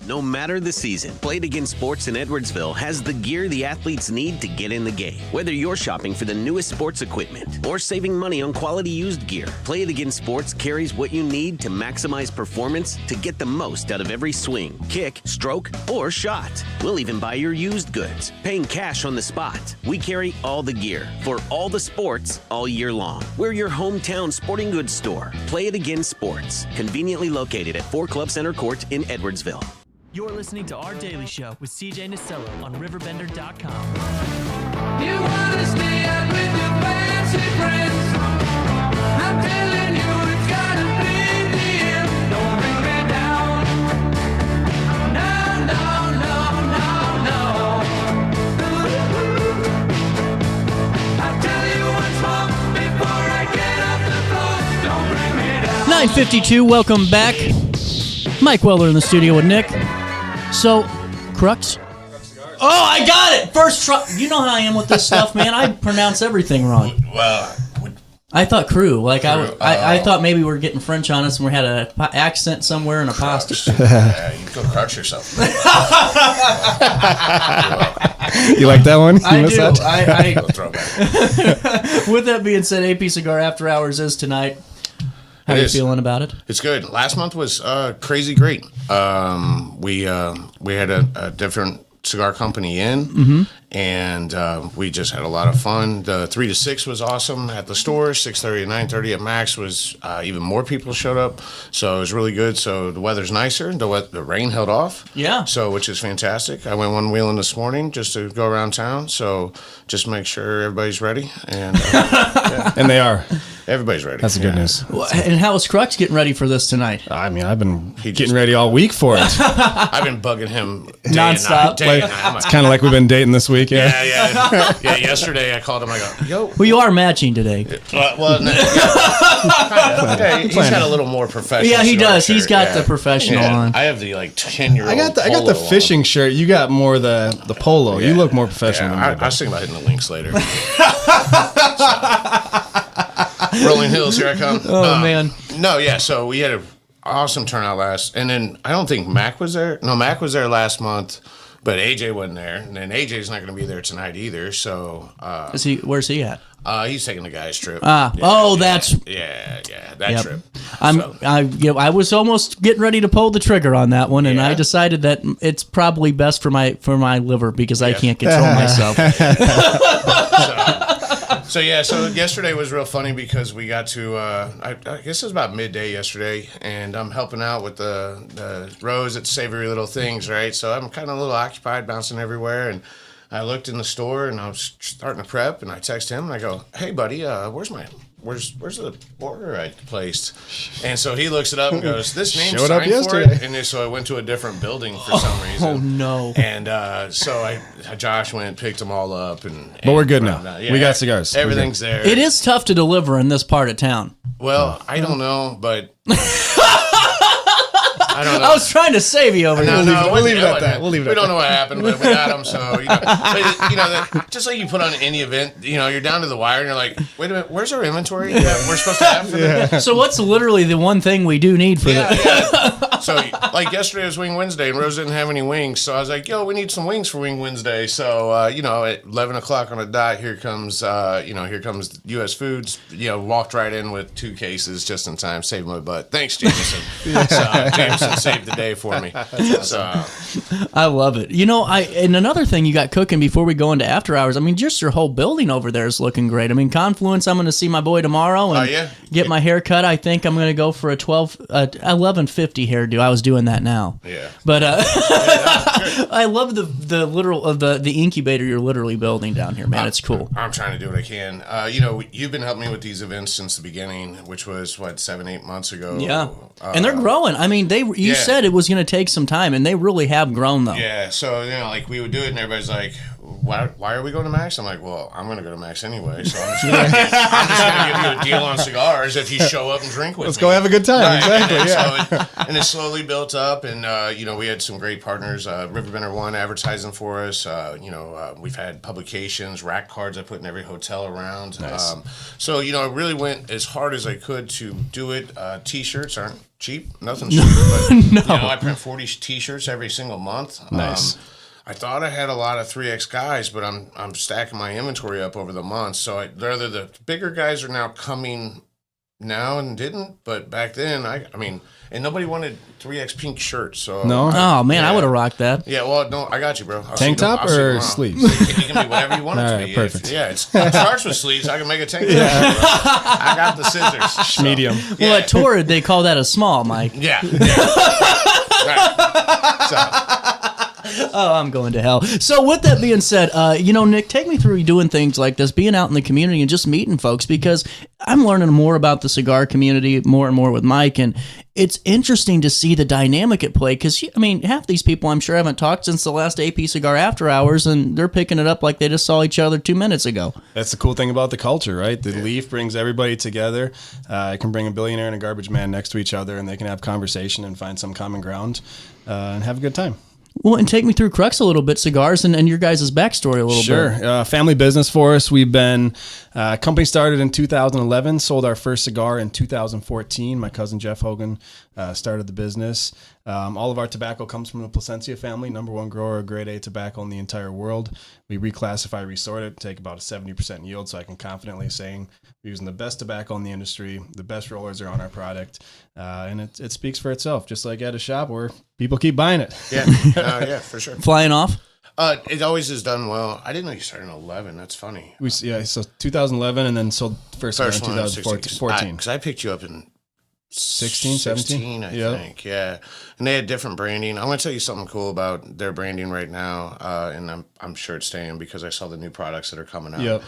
No matter the season, Play It Again Sports in Edwardsville has the gear the athletes need to get in the game. Whether you're shopping for the newest sports equipment or saving money on quality used gear, Play It Again Sports carries what you need to maximize performance to get the most out of every swing, kick, stroke, or shot. We'll even buy your used goods, paying cash on the spot. We carry all the gear for all the sports all year long. We're your hometown sporting goods store. Play It Again Sports, conveniently located at 4 Club Center Court in Edwardsville. You're listening to Our Daily Show with CJ Nicello on RiverBender.com. You wanna stay up with your fancy friends? I'm telling you, it's gotta be the end. Don't bring me down. No, no, no, no, no. I'll tell you once more before I get off the floor. Don't bring me down. 9:52, welcome back. Mike Weller in the studio with Nick. So, Crux? Oh, I got it! First try. You know how I am with this stuff, man. I pronounce everything wrong. Well, I thought crew. Like crew. I thought maybe we were getting French on us and we had an accent somewhere in a pasta. Yeah, you go crush yourself. You like that one? I do. Go throw back. With that being said, AP Cigar After Hours is tonight. How are you feeling about it? It's good. Last month was crazy great. We had a different cigar company in, and we just had a lot of fun. The 3 to 6 was awesome at the store. 6:30 to 9:30 at Max was even more people showed up, so it was really good. So the weather's nicer. The rain held off. Yeah. So which is fantastic. I went one wheeling this morning just to go around town. So just make sure everybody's ready, and yeah. And they are. Everybody's ready. That's the good news. And how is Crux getting ready for this tonight? I mean, I've been getting ready all week for it. I've been bugging him nonstop. It's kind of like we've been dating this week. Yeah. Yesterday I called him. I go, yo. Well, you are matching today. Well, no, he's got a little more professional. Yeah, he does. Shirt. He's got the professional on. I have the 10-year-old. I got the fishing shirt. You got more the polo. Yeah. You look more professional. Yeah, than me, I was thinking about hitting the links later. Rolling Hills, here I come. Oh man. No, yeah. So we had an awesome turnout and then I don't think Mac was there. No, Mac was there last month, but AJ wasn't there, and then AJ's not going to be there tonight either. So, where's he at? He's taking the guy's trip. That's that trip. I was almost getting ready to pull the trigger on that one, and I decided that it's probably best for my liver because I can't control myself. So yesterday was real funny because we got to, I guess it was about midday yesterday, and I'm helping out with the rows at Savory Little Things, right? So I'm kind of a little occupied, bouncing everywhere, and I looked in the store, and I was starting to prep, and I text him, and I go, hey, buddy, where's the order I placed? And so he looks it up and goes, this name's Showed up signed for yesterday. it? And then, so I went to a different building for some reason. Oh, no. And so Josh went and picked them all up. But we're good now. We got cigars. Everything's there. It is tough to deliver in this part of town. Well, I don't know, but I don't know. I was trying to save you over here. We'll leave it at that. We don't know what happened, but we got them. So just like you put on any event, you're down to the wire, and you're like, wait a minute, where's our inventory that we're supposed to have for the So what's literally the one thing we do need for that? So like yesterday was Wing Wednesday, and Rose didn't have any wings, so I was like, yo, we need some wings for Wing Wednesday. So at 11 o'clock on the dot, here comes U.S. Foods. Walked right in with 2 cases just in time, saved my butt. Thanks, Jameson. So Jameson saved the day for me. So I love it. And another thing you got cooking before we go into after hours. I mean, just your whole building over there is looking great. I mean, Confluence, I'm going to see my boy tomorrow and get my hair cut. I think I'm going to go for a 1150 hairdo. I was doing that now. Yeah. But I love the incubator you're literally building down here, man. It's cool. I'm trying to do what I can. You've been helping me with these events since the beginning, which was 7-8 months ago. Yeah. And they're growing. I mean, you said it was going to take some time, and they really have grown though. Yeah. So we would do it, and everybody's like, why are we going to Max? I'm like, well, I'm going to go to Max anyway, so I'm just going to give you a deal on cigars if you show up and drink with me. Let's go have a good time. Right. Exactly. And it slowly built up, and we had some great partners. RiverBender advertising for us. We've had publications, rack cards I put in every hotel around. Nice. So I really went as hard as I could to do it. T-shirts aren't cheap, nothing's cheap, but I print 40 T-shirts every single month. Nice. I thought I had a lot of 3X guys, but I'm stacking my inventory up over the months. So rather the bigger guys are now coming now and didn't, but back then I mean, and nobody wanted 3X pink shirts. So no. I would have rocked that. Yeah, well, no, I got you, bro. Tank top or sleeves? It can be whatever you want it to be. Perfect. It starts with sleeves. I can make a tank top. I got the scissors. Medium. Well, at Torrid they call that a small, Mike. Yeah. Right. So. Oh, I'm going to hell. So with that being said, Nick, take me through doing things like this, being out in the community and just meeting folks, because I'm learning more about the cigar community more and more with Mike, and it's interesting to see the dynamic at play, because, half these people I'm sure haven't talked since the last AP Cigar After Hours, and they're picking it up like they just saw each other 2 minutes ago. That's the cool thing about the culture, right? The leaf brings everybody together. I can bring a billionaire and a garbage man next to each other, and they can have conversation and find some common ground and have a good time. Well, and take me through Crux a little bit, cigars, and your guys' backstory a little bit. Sure. Family business for us. We've been, company started in 2011, sold our first cigar in 2014. My cousin Jeff Hogan started the business. All of our tobacco comes from the Placencia family, #1 grower of grade A tobacco in the entire world. We reclassify, resort it, take about a 70% yield, so I can confidently say we're using the best tobacco in the industry, the best rollers are on our product, and it speaks for itself, just like at a shop where people keep buying it. Yeah, for sure. Flying off? It always has done well. I didn't know you started in 11. That's funny. So 2011, and then sold first one in 2014. Because I picked you up in 16, 17, I think. Yeah, and they had different branding. I'm going to tell you something cool about their branding right now, and I'm sure it's staying because I saw the new products that are coming out. Yep.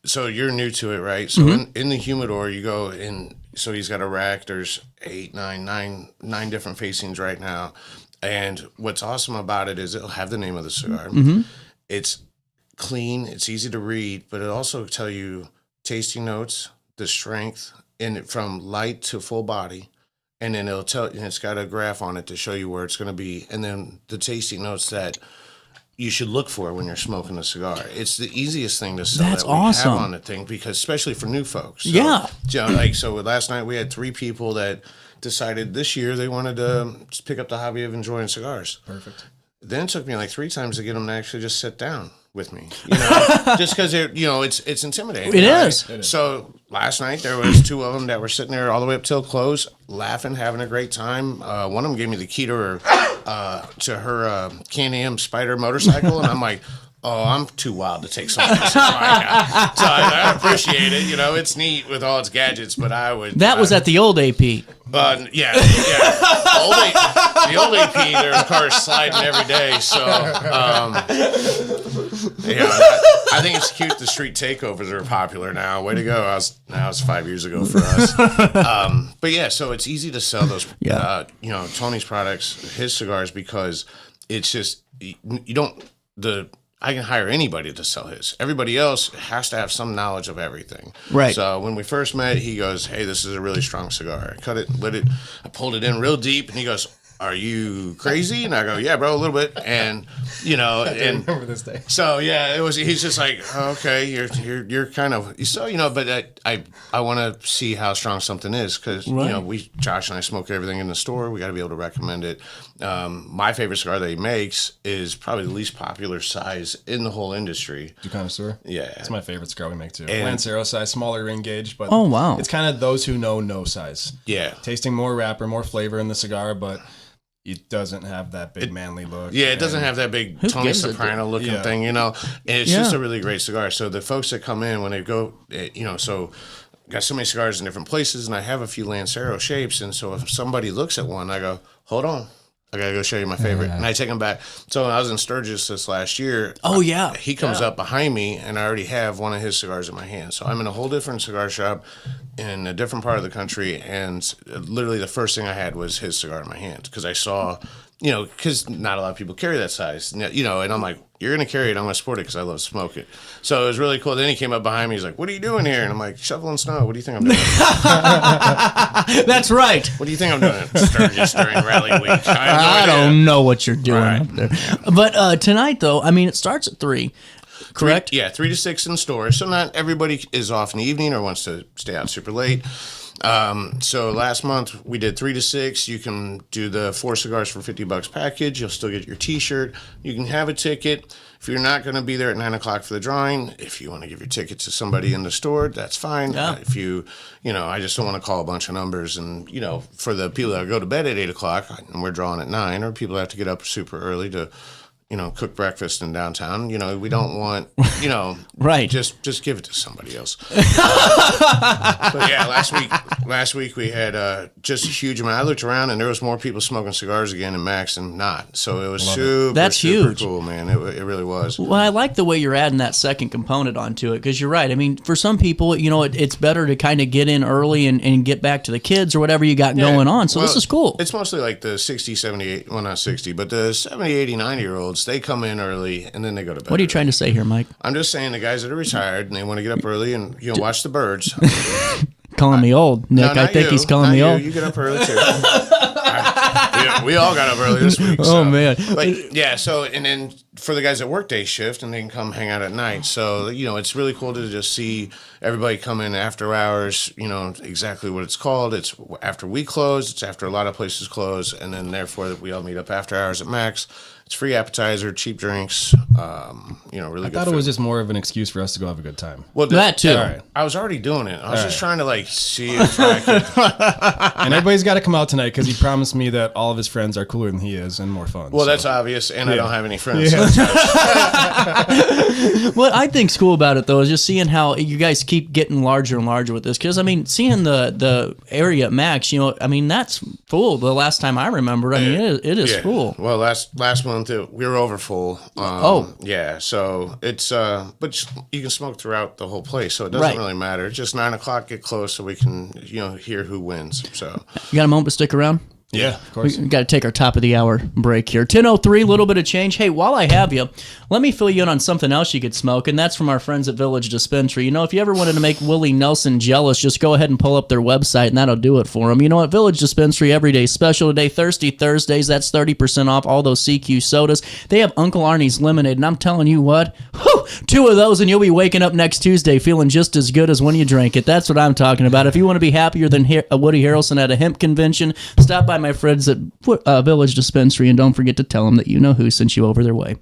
So you're new to it, right? So in the humidor, you go in. So he's got a rack. There's 9 different facings right now. And what's awesome about it is it'll have the name of the cigar. Mm-hmm. It's clean. It's easy to read, but it also tell you tasting notes, the strength, and from light to full body. And then it'll tell, and it's got a graph on it to show you where it's going to be. And then the tasting notes that you should look for when you're smoking a cigar. It's the easiest thing to sell. That's that we awesome. have on the thing, because especially for new folks. So, Yeah. So last night we had 3 people that decided this year they wanted to pick up the hobby of enjoying cigars. Perfect. Then it took me like 3 times to get them to actually just sit down with me, just because it's intimidating. It is. So last night there was 2 of them that were sitting there all the way up till close, laughing, having a great time. One of them gave me the key to her Can-Am Spider motorcycle, and I'm like, oh, I'm too wild to take something like that. So I appreciate it. It's neat with all its gadgets, but I would. That was at the old AP. Yeah. The old AP, there's cars sliding every day. So, I think it's cute the street takeovers are popular now. Way to go. That was 5 years ago for us. But yeah, so it's easy to sell those, Tony's products, his cigars, because it's just, I can hire anybody to sell his. Everybody else has to have some knowledge of everything. Right. So when we first met, he goes, "Hey, this is a really strong cigar." I cut it, lit it, I pulled it in real deep, and he goes, "Are you crazy?" And I go, "Yeah, bro, a little bit." And and remember this day. So yeah, he's just like, oh, "Okay, you're kind of so but I want to see how strong something is because Josh and I smoke everything in the store. We got to be able to recommend it. My favorite cigar that he makes is probably the least popular size in the whole industry. Du Connoisseur? Yeah, it's my favorite cigar we make too. And Lancero size, smaller ring gauge, but oh wow, it's kind of those who know no size. Yeah, tasting more wrapper, more flavor in the cigar, but it doesn't have that big manly look. Yeah, it doesn't have that big Tony Soprano looking thing, And it's just a really great cigar. So the folks that come in when they go, so got so many cigars in different places, and I have a few Lancero shapes, and so if somebody looks at one, I go, hold on, I gotta go show you my favorite, and I take them back. So when I was in Sturgis this last year, he comes up behind me, and I already have one of his cigars in my hand. So I'm in a whole different cigar shop in a different part of the country, and literally the first thing I had was his cigar in my hand because I saw, because not a lot of people carry that size, and I'm like, you're going to carry it, I'm going to support it because I love smoking. So it was really cool. Then he came up behind me, he's like, "What are you doing here?" And I'm like, "Shoveling snow. What do you think I'm doing?" That's right. What do you think I'm doing? Just during rally week. I don't know what you're doing Right. up there. But tonight, though, it starts at 3. Correct? 3 to 6 in stores. So not everybody is off in the evening or wants to stay out super late. So last month we did 3 to 6. You can do the 4 cigars for $50 package. You'll still get your T-shirt. You can have a ticket. If you're not going to be there at 9 o'clock for the drawing, if you want to give your ticket to somebody in the store, that's fine. Yeah. If you, I just don't want to call a bunch of numbers. And, for the people that go to bed at 8 o'clock and we're drawing at 9, or people that have to get up super early to, cook breakfast in downtown. We don't want, right. Just give it to somebody else. But yeah, last week we had just a huge amount. I looked around and there was more people smoking cigars again in Max than not. So it was super huge. Cool, man. It really was. Well, I like the way you're adding that second component onto it because you're right. For some people, it's better to kind of get in early and get back to the kids or whatever you got going on. So this is cool. It's mostly like the 60, 70, well, not 60, but the 70, 80, 90-year-olds, they come in early and then they go to bed. What are you trying to say here, Mike? I'm just saying the guys that are retired and they want to get up early and watch the birds. Calling me old, Nick. No, I think he's calling me old. You get up early too. We all got up early this week. Oh man! But yeah, so and then for the guys that work day shift and they can come hang out at night. So it's really cool to just see everybody come in after hours. Exactly what it's called. It's after we close. It's after a lot of places close, and then therefore we all meet up after hours at Max. It's free appetizer, cheap drinks. Really good. I thought it was just more of an excuse for us to go have a good time. Well, that too. Right. I was already doing it. I was just trying to see if I could. And everybody's got to come out tonight because he promised me that all of his friends are cooler than he is and more fun. Well, that's obvious, and I don't have any friends. Yeah. What I think's cool about it though is just seeing how you guys keep getting larger and larger with this. Because seeing the area at Max, that's full. The last time I remember, it is full. Well, last month we were over full. Yeah. So it's but you can smoke throughout the whole place, so it doesn't really matter. It's just 9 o'clock, get close so we can hear who wins. So you got a moment to stick around? Yeah, of course. We got to take our top of the hour break here. 10:03, a little bit of change. Hey, while I have you, let me fill you in on something else you could smoke, and that's from our friends at Village Dispensary. If you ever wanted to make Willie Nelson jealous, just go ahead and pull up their website, and that'll do it for them. At Village Dispensary, everyday special today, Thirsty Thursdays, that's 30% off all those CQ sodas. They have Uncle Arnie's Lemonade, and I'm telling you what, 2 of those, and you'll be waking up next Tuesday feeling just as good as when you drank it. That's what I'm talking about. If you want to be happier than Woody Harrelson at a hemp convention, stop by my friends at Village Dispensary, and don't forget to tell them that you know who sent you over their way.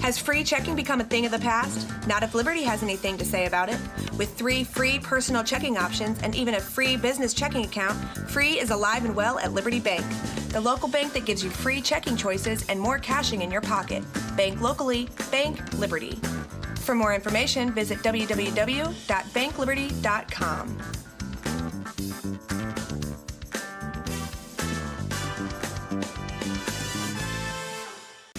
Has free checking become a thing of the past? Not if Liberty has anything to say about it. With 3 free personal checking options and even a free business checking account, free is alive and well at Liberty Bank. The local bank that gives you free checking choices and more cashing in your pocket. Bank locally, bank Liberty. For more information, visit www.bankliberty.com.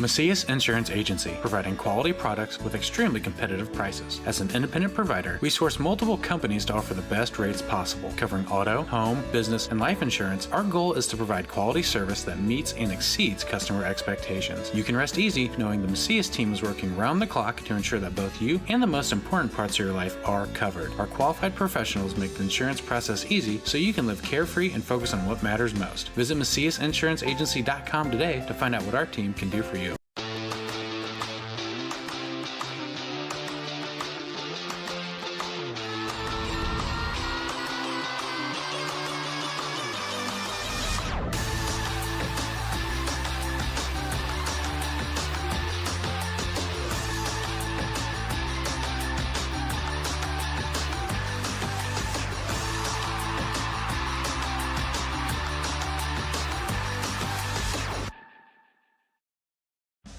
Macias Insurance Agency, providing quality products with extremely competitive prices. As an independent provider, we source multiple companies to offer the best rates possible. Covering auto, home, business, and life insurance, our goal is to provide quality service that meets and exceeds customer expectations. You can rest easy knowing the Macias team is working round the clock to ensure that both you and the most important parts of your life are covered. Our qualified professionals make the insurance process easy so you can live carefree and focus on what matters most. Visit MaciasInsuranceAgency.com today to find out what our team can do for you.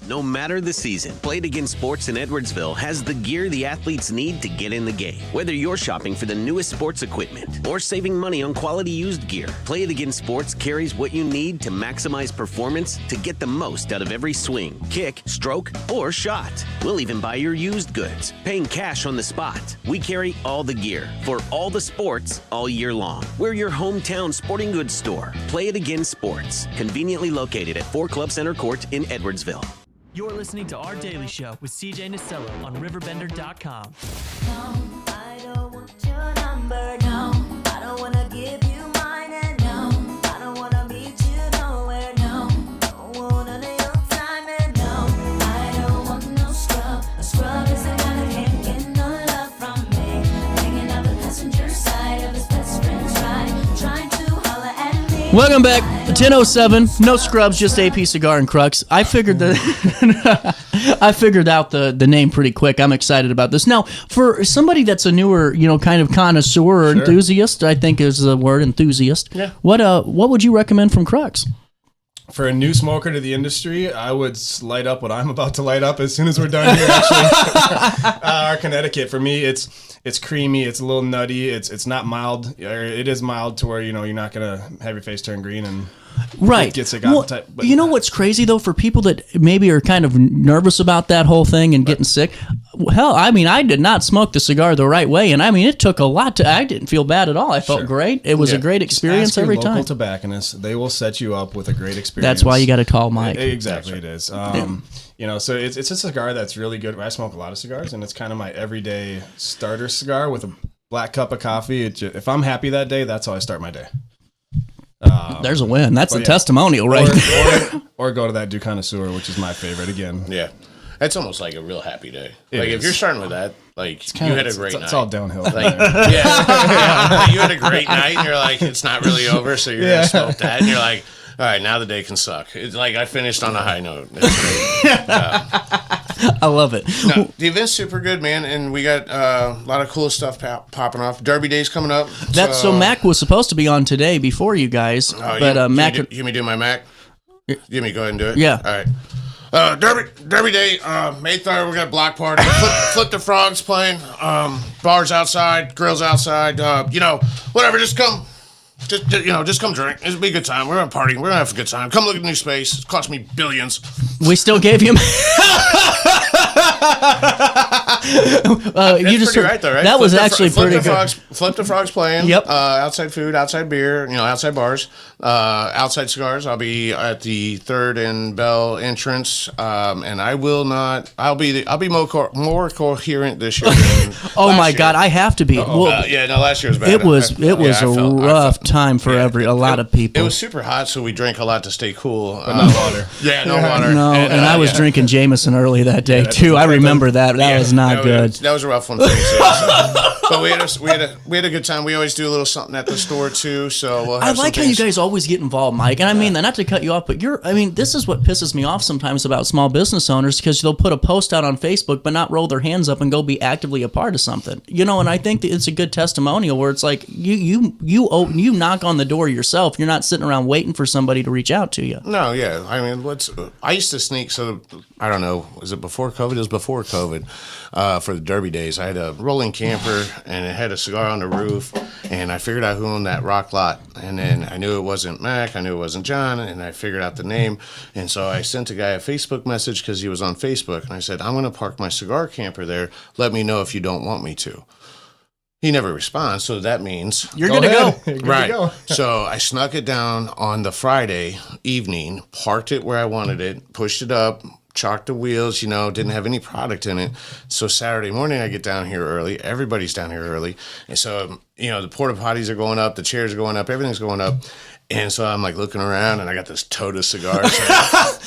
No matter the season, Play It Again Sports in Edwardsville has the gear the athletes need to get in the game. Whether you're shopping for the newest sports equipment or saving money on quality used gear, Play It Again Sports carries what you need to maximize performance to get the most out of every swing, kick, stroke, or shot. We'll even buy your used goods, paying cash on the spot. We carry all the gear for all the sports all year long. We're your hometown sporting goods store. Play It Again Sports, conveniently located at 4 Club Center Court in Edwardsville. You're listening to Our Daily Show with CJ Nasello on RiverBender.com. No, I don't want your number, no. I don't want to give you mine, and no, I don't want to meet you nowhere, no. Don't want none of your time, and no, I don't want no scrub. A scrub is a guy that can't get no love from me. Hanging out the passenger side of his best friend's ride, trying to holler at me. Welcome back. 10:07. No scrubs, just AP Cigar and Crux. I figured I figured out the name pretty quick. I'm excited about this. Now, for somebody that's a newer, kind of connoisseur or enthusiast, I think is the word, enthusiast. Yeah. What would you recommend from Crux? For a new smoker to the industry, I would light up what I'm about to light up as soon as we're done here, actually. Our Connecticut, for me, it's creamy, it's a little nutty, it's not mild, or it is mild to where, you're not going to have your face turn green and get sick appetite. But you know what's crazy, though, for people that maybe are kind of nervous about that whole thing and getting sick? Hell, I did not smoke the cigar the right way, and it took a lot I didn't feel bad at all. I felt great. It was a great experience every time. Local tobacconists, they will set you up with a great experience. That's why you got to call Mike. Exactly, it is. So it's a cigar that's really good. I smoke a lot of cigars, and it's kind of my everyday starter cigar with a black cup of coffee. If I'm happy that day, that's how I start my day. There's a win. That's a testimonial, right? Or go to that Du Connoisseur, which is my favorite again. Yeah. That's almost like a real happy day. If you're starting with that, you had a great night. It's all downhill. You had a great night, and you're like, it's not really over, so you're going to smoke that, and you're like, all right, now the day can suck. It's like I finished on a high note. I love it. No, the event's super good, man, and we got a lot of cool stuff popping off. Derby Day's coming up. So Mac was supposed to be on today before you guys, but Mac. You me do my Mac? Go ahead and do it. Yeah. All right. Derby Day, May 3rd, we're gonna block party. Flip the Frogs playing. Bars outside, grills outside. Whatever. Just come. Just come drink. It'll be a good time. We're gonna party. We're gonna have a good time. Come look at the new space. It cost me billions. We still gave you. You just right though, right? That was actually pretty good. Flip the Frogs playing. Yep. Outside food, outside beer. outside bars, outside cigars. I'll be at the 3rd and Bell entrance, and I will not. I'll be more coherent this year. Oh my God, I have to be. Last year was bad. It was a rough time for a lot of people. It was super hot, so we drank a lot to stay cool. But no water. No water. No, and I was drinking Jameson early that day too. I remember that. That was not good. That was a rough one for me too. But we had a good time. We always do a little something at the store too. So we'll have I like how you guys always get involved, Mike. And I mean that, not to cut you off, but this is what pisses me off sometimes about small business owners, because they'll put a post out on Facebook but not roll their hands up and go be actively a part of something. And I think that it's a good testimonial where it's like you knock on the door yourself. You're not sitting around waiting for somebody to reach out to you. No, yeah. I mean, I used to sneak. So I don't know. Was it before COVID? It was before COVID. For the Derby days, I had a rolling camper and it had a cigar on the roof, and I figured out who owned that rock lot. And then I knew it wasn't Mac, I knew it wasn't John, and I figured out the name. And so I sent a guy a Facebook message because he was on Facebook, and I said, I'm going to park my cigar camper there. Let me know if you don't want me to. He never responds, so that means you're good to go. Right. So I snuck it down on the Friday evening, parked it where I wanted it, pushed it up, chalked the wheels, didn't have any product in it. So Saturday morning I get down here early. Everybody's down here early. And so, the porta potties are going up, the chairs are going up, everything's going up. And so I'm like looking around, and I got this tote of cigars,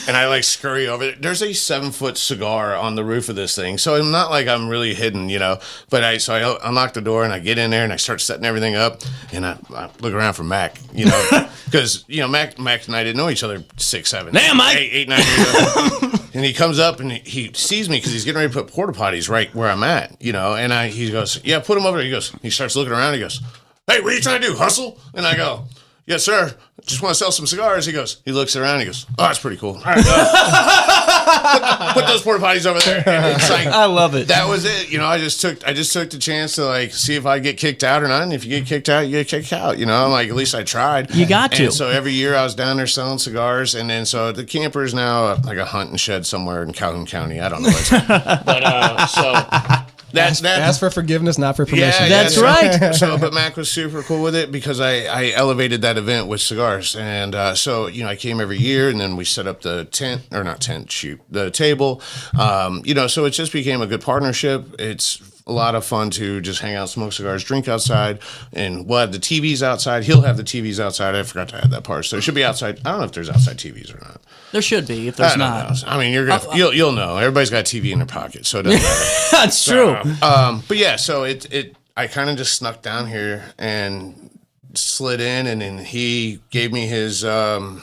and I like scurry over there. There's a 7-foot cigar on the roof of this thing, so I'm not like I'm really hidden, But I unlock the door, and I get in there, and I start setting everything up, and I look around for Mac, because Mac and I didn't know each other 6, 7, damn, Mike, 8, 9 years ago. And he comes up and he sees me because he's getting ready to put porta potties right where I'm at, And he goes, yeah, put them over there. He starts looking around. He goes, hey, what are you trying to do? Hustle? And I go, yes, sir. Just want to sell some cigars. He looks around. He goes, oh, that's pretty cool. All right, put those porta potties over there. And it's like, I love it. That was it. I just took the chance to see if I get kicked out or not. And if you get kicked out, you get kicked out. I'm like, at least I tried. You got to. And so every year I was down there selling cigars. And then so the camper is now like a hunting shed somewhere in Calhoun County. I don't know. But so. Ask for forgiveness, not for permission. Yeah, that's right. But Mac was super cool with it because I elevated that event with cigars. And so, I came every year, and then we set up the the table. So it just became a good partnership. It's a lot of fun to just hang out, smoke cigars, drink outside, and we'll have the TVs outside. He'll have the TVs outside. I forgot to add that part. So it should be outside. I don't know if there's outside TVs or not. There should be. If there's not, I mean, you'll know. Everybody's got a TV in their pocket, so it doesn't matter. That's true. But yeah, so I kind of just snuck down here and slid in, and then he gave me his swear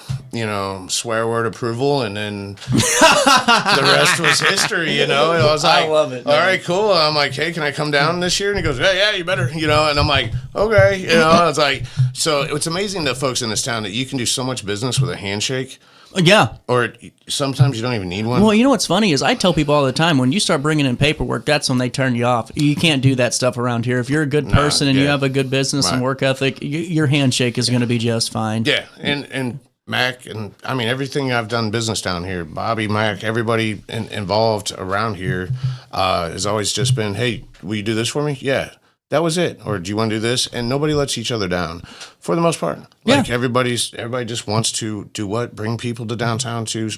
word approval, and then the rest was history. And I was like, I love it. All right, cool. I'm like, hey, can I come down this year? And he goes, yeah, you better. And I'm like, okay. It's like, so it's amazing to folks in this town that you can do so much business with a handshake. Yeah. Or sometimes you don't even need one. Well, you know what's funny is I tell people all the time, when you start bringing in paperwork, that's when they turn you off. You can't do that stuff around here. If you're a good person and you have a good business and work ethic, your handshake is going to be just fine. Yeah. And Mac, and I mean, everything I've done business down here, Bobby, Mac, everybody involved around here has always just been, hey, will you do this for me? Yeah. That was it. Or do you want to do this? And nobody lets each other down for the most part. Like everybody just wants to do what? Bring people to downtown to,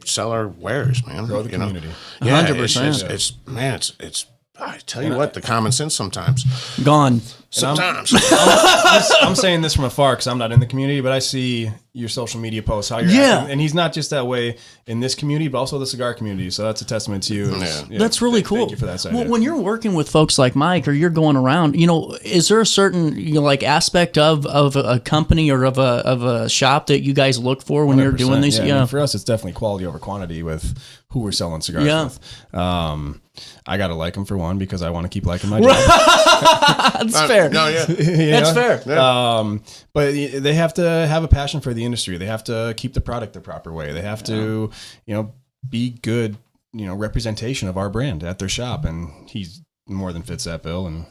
sell our wares, man. Grow the community. Yeah, 100%. It's I tell you what, the common sense sometimes. Gone. Sometimes. I'm saying this from afar because I'm not in the community, but I see your social media posts, how you're acting. And he's not just that way in this community, but also the cigar community. So that's a testament to you. That's really cool. Thank you for that side. Well, when you're working with folks like Mike, or you're going around, is there a certain aspect of a company or of a shop that you guys look for when you're doing these? Yeah. I mean, for us, it's definitely quality over quantity with who we're selling cigars with. I gotta like them for one because I want to keep liking my job. That's fair. No, yeah, that's fair. Yeah. But they have to have a passion for the industry. They have to keep the product the proper way. They have to, be good, representation of our brand at their shop. And he's more than fits that bill. And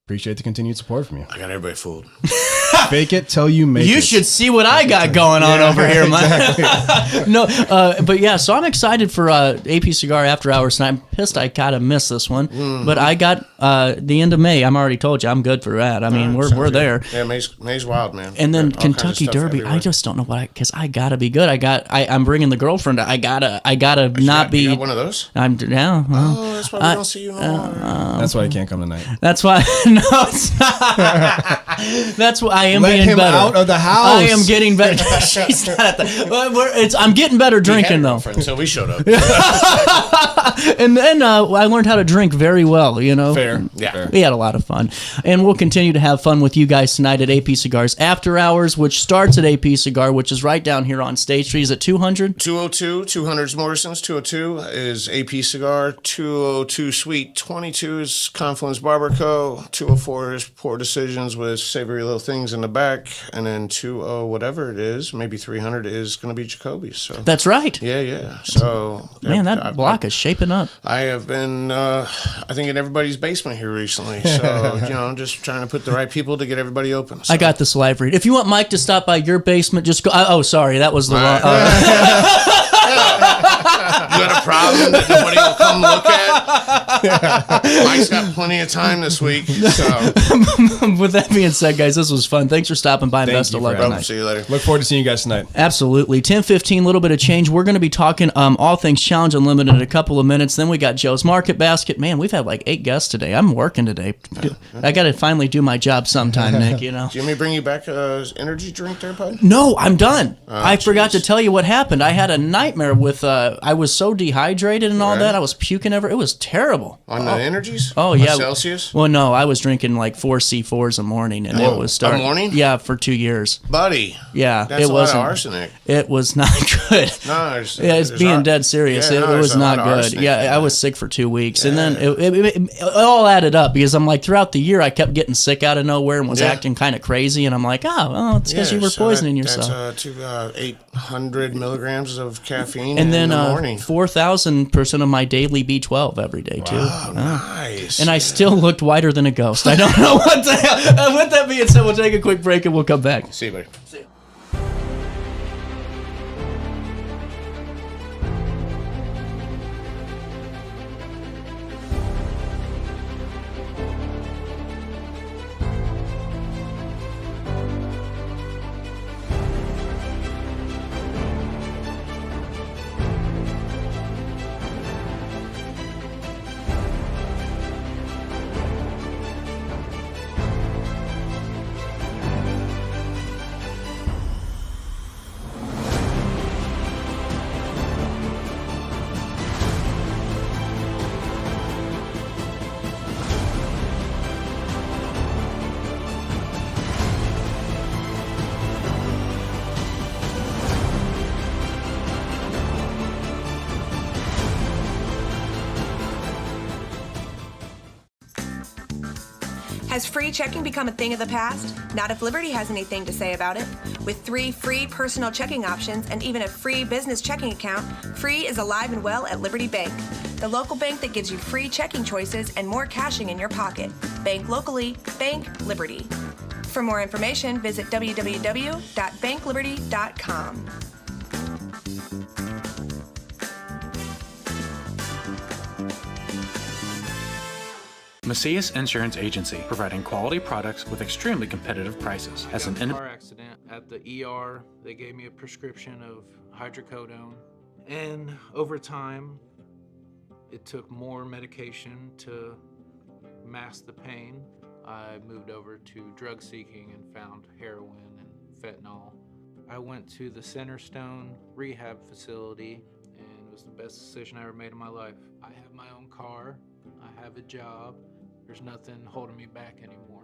appreciate the continued support from you. I got everybody fooled. Fake it till you make it. You should see what I got going on over here, Mike. No, but yeah, so I'm excited for AP Cigar After Hours, and I'm pissed I kind of missed this one. Mm-hmm. But I got the end of May. I'm already told you I'm good for that. I mean, we're there. Yeah, May's wild, man. And then Kentucky Derby. I just don't know because I gotta be good. I'm bringing the girlfriend. I gotta not be. You got one of those? I'm down. Oh, that's why we don't see you no more. That's why I can't come tonight. That's why. No, it's not. That's why I am Let being him better. out of the house. I am getting better. She's not at the. I'm getting better drinking though. So we showed up. And then I learned how to drink very well. You know, Fair. Yeah. Fair. We had a lot of fun, and we'll continue to have fun with you guys tonight at AP Cigars After Hours, which starts at AP Cigar, which is right down here on State Street. Is it 200? 202, 200's Morrison's, 202 is AP Cigar, 202 Suite 22 is Confluence Barber Co., 204 is Poor Decisions with Savory Little Things in the back, and then 20 whatever it is, maybe 300 is going to be Jacoby's. So That's right. yeah. So Man, that block is shaping up. I have been, I think, in everybody's basement here recently. So, just trying to put the right people to get everybody open. So. I got this live read. If you want Mike to stop by your basement, just go. Oh, sorry, that was the wrong. You got a problem that nobody will come look at? Mike's got plenty of time this week. So. With that being said, guys, this was fun. Thanks for stopping by. And Thank best you of luck for having tonight. See you later. Look forward to seeing you guys tonight. Absolutely. 10:15, a little bit of change. We're going to be talking all things Challenge Unlimited in a couple of minutes. Then we got Joe's Market Basket. Man, we've had like 8 guests today. I'm working today. I got to finally do my job sometime, Nick, you know. Do you want me to bring you back an energy drink there, bud? No, I'm done. Oh, I forgot to tell you what happened. I had a nightmare with, I was so dehydrated and all Right. that. I was puking It was terrible. On the energies? Oh, On yeah. Celsius? Well, no, I was drinking like 4 C4s a morning, and it was starting. A morning? Yeah, for 2 years. Buddy. Yeah, That's it a lot wasn't. of arsenic. It was not good. No, It's being dead serious. Yeah, it there's was a lot not of good. arsenic. Yeah, I was sick for 2 weeks, and then it all added up because I'm like throughout the year I kept getting sick out of nowhere and was acting kind of crazy, and I'm like, it's because you were poisoning yourself. That's 800 milligrams of caffeine And then in the morning. 4,000% of my daily B12 every day too. Wow, nice. And I still looked whiter than a ghost. I don't know what the hell. With that being said, we'll take a quick break and we'll come back. See you, buddy. See you. Has free checking become a thing of the past? Not if Liberty has anything to say about it. With 3 free personal checking options and even a free business checking account, free is alive and well at Liberty Bank, the local bank that gives you free checking choices and more cashing in your pocket. Bank locally, bank Liberty. For more information, visit www.bankliberty.com. Macias Insurance Agency, providing quality products with extremely competitive prices. As an car accident at the ER, they gave me a prescription of hydrocodone, and over time, it took more medication to mask the pain. I moved over to drug seeking and found heroin and fentanyl. I went to the Centerstone rehab facility, and it was the best decision I ever made in my life. I have my own car, I have a job. There's nothing holding me back anymore.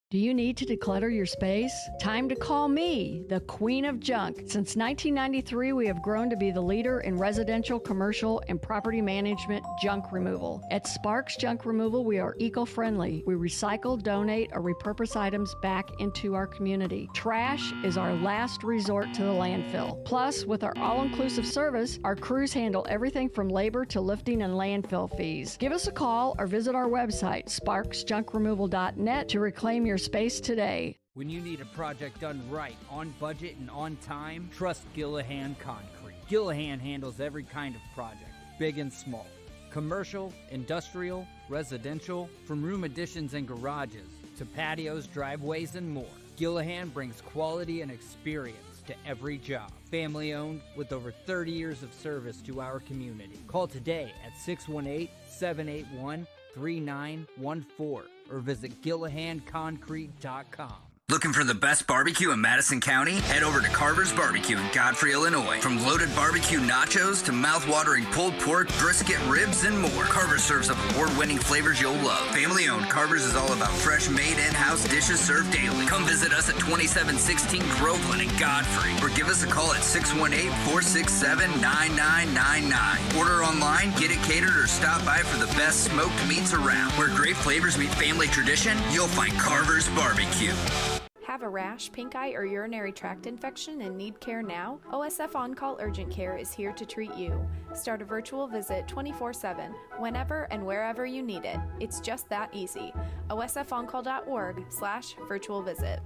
Do you need to declutter your space? Time to call me, the Queen of Junk. Since 1993, we have grown to be the leader in residential, commercial, and property management junk removal. At Sparks Junk Removal, we are eco-friendly. We recycle, donate, or repurpose items back into our community. Trash is our last resort to the landfill. Plus, with our all-inclusive service, our crews handle everything from labor to lifting and landfill fees. Give us a call or visit our website, sparksjunkremoval.net, to reclaim your space today. When you need a project done right, on budget and on time, trust Gillahan Concrete. Gillahan handles every kind of project, big and small. Commercial, industrial, residential, from room additions and garages to patios, driveways, and more. Gillahan brings quality and experience to every job. Family owned with over 30 years of service to our community. Call today at 618-781-3333 3914 or visit GillahanConcrete.com. Looking for the best barbecue in Madison County? Head over to Carver's Barbecue in Godfrey, Illinois. From loaded barbecue nachos to mouth-watering pulled pork, brisket, ribs, and more, Carver serves up award-winning flavors you'll love. Family-owned, Carver's is all about fresh, made in-house dishes served daily. Come visit us at 2716 Groveland in Godfrey, or give us a call at 618-467-9999. Order online, get it catered, or stop by for the best smoked meats around. Where great flavors meet family tradition, you'll find Carver's Barbecue. Have a rash, pink eye, or urinary tract infection and need care now? OSF On-Call Urgent Care is here to treat you. Start a virtual visit 24/7, whenever and wherever you need it. It's just that easy. OSFOnCall.org/virtual visit.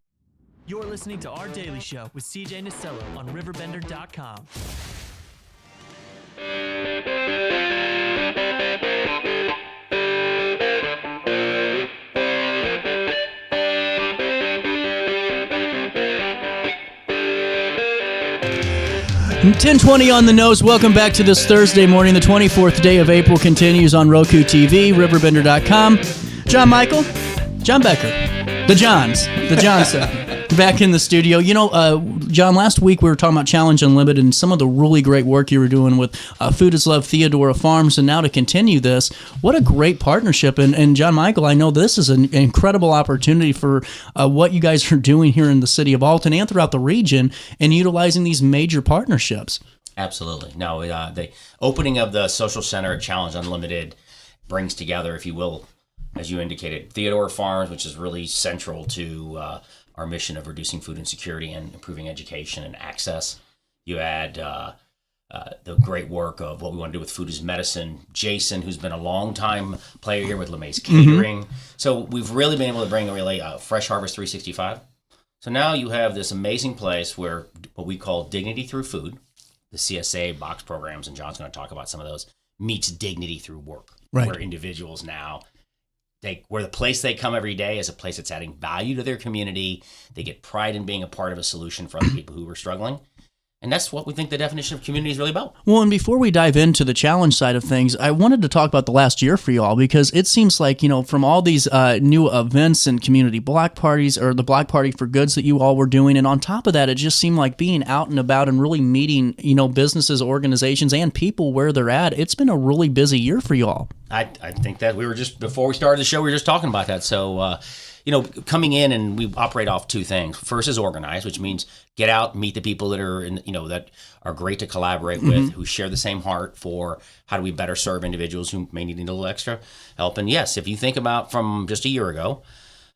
You're listening to Our Daily Show with CJ Nicello on RiverBender.com. 10:20 on the nose. Welcome back to this Thursday morning. The 24th day of April continues on Roku TV, RiverBender.com. John Michael, John Becker, the Johnson, back in the studio. You know, John, last week we were talking about Challenge Unlimited and some of the really great work you were doing with Food is Love Theodora Farms, and now to continue this, what a great partnership. And John Michael, I know this is an incredible opportunity for what you guys are doing here in the city of Alton and throughout the region and utilizing these major partnerships. Absolutely. No, the opening of the social center at Challenge Unlimited brings together, if you will, as you indicated, Theodora Farms, which is really central to our mission of reducing food insecurity and improving education and access. You add the great work of what we want to do with Food is Medicine. Jason, who's been a long-time player here with LeMay's Catering. So we've really been able to bring a really Fresh Harvest 365. So now you have this amazing place where what we call dignity through food, the CSA box programs, and John's going to talk about some of those, meets dignity through work. Right. Where individuals now, where the place they come every day is a place that's adding value to their community. They get pride in being a part of a solution for other people who are struggling. And that's what we think the definition of community is really about. Well, and before we dive into the challenge side of things, I wanted to talk about the last year for you all, because it seems like, you know, from all these new events and community block parties, or the Block Party for Goods that you all were doing, and on top of that, it just seemed like being out and about and really meeting, you know, businesses, organizations, and people where they're at. It's been a really busy year for you all. I think that we were just, before we started the show, we were just talking about that. So, you know, coming in, and we operate off two things. First is organize, which means get out, meet the people that are in, you know, that are great to collaborate with, who share the same heart for how do we better serve individuals who may need a little extra help. And yes, if you think about from just a year ago,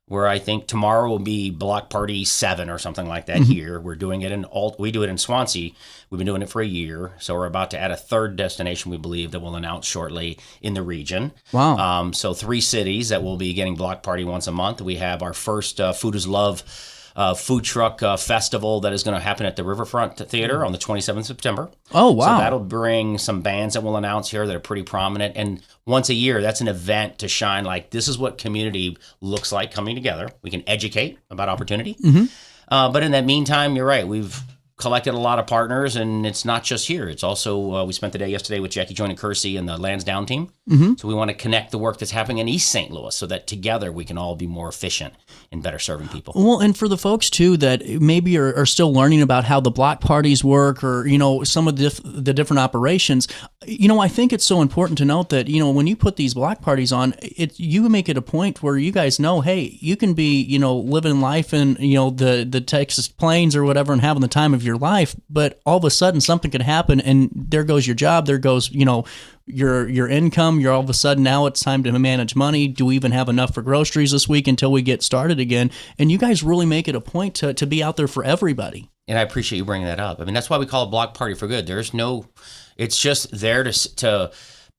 where I think tomorrow will be Block Party 7 or something like that here. We're doing it we do it in Swansea. We've been doing it for a year. So we're about to add a third destination, we believe, that we'll announce shortly in the region. Wow. So 3 cities that will be getting Block Party once a month. We have our first Food is Love food truck festival that is going to happen at the Riverfront Theater on the 27th of September. Oh, wow. So that'll bring some bands that we'll announce here that are pretty prominent. And once a year, that's an event to shine like this is what community looks like coming together. We can educate about opportunity. But in that meantime, you're right. We've collected a lot of partners, and it's not just here. It's also, we spent the day yesterday with Jackie Joyner Kersey and the Lansdowne team. So we want to connect the work that's happening in East St. Louis so that together we can all be more efficient in better serving people. Well, and for the folks, too, that maybe are still learning about how the block parties work, or, you know, some of the different operations, you know, I think it's so important to note that, you know, when you put these block parties on, you make it a point where you guys know, hey, you can be, you know, living life in, you know, the Texas Plains or whatever and having the time of your life, but all of a sudden something could happen and there goes your job, there goes, you know, your income. You're all of a sudden, now it's time to manage money. Do we even have enough for groceries this week until we get started again? And you guys really make it a point to be out there for everybody. And I appreciate you bringing that up. I mean, that's why we call it Block Party for Good. There's no, it's just there to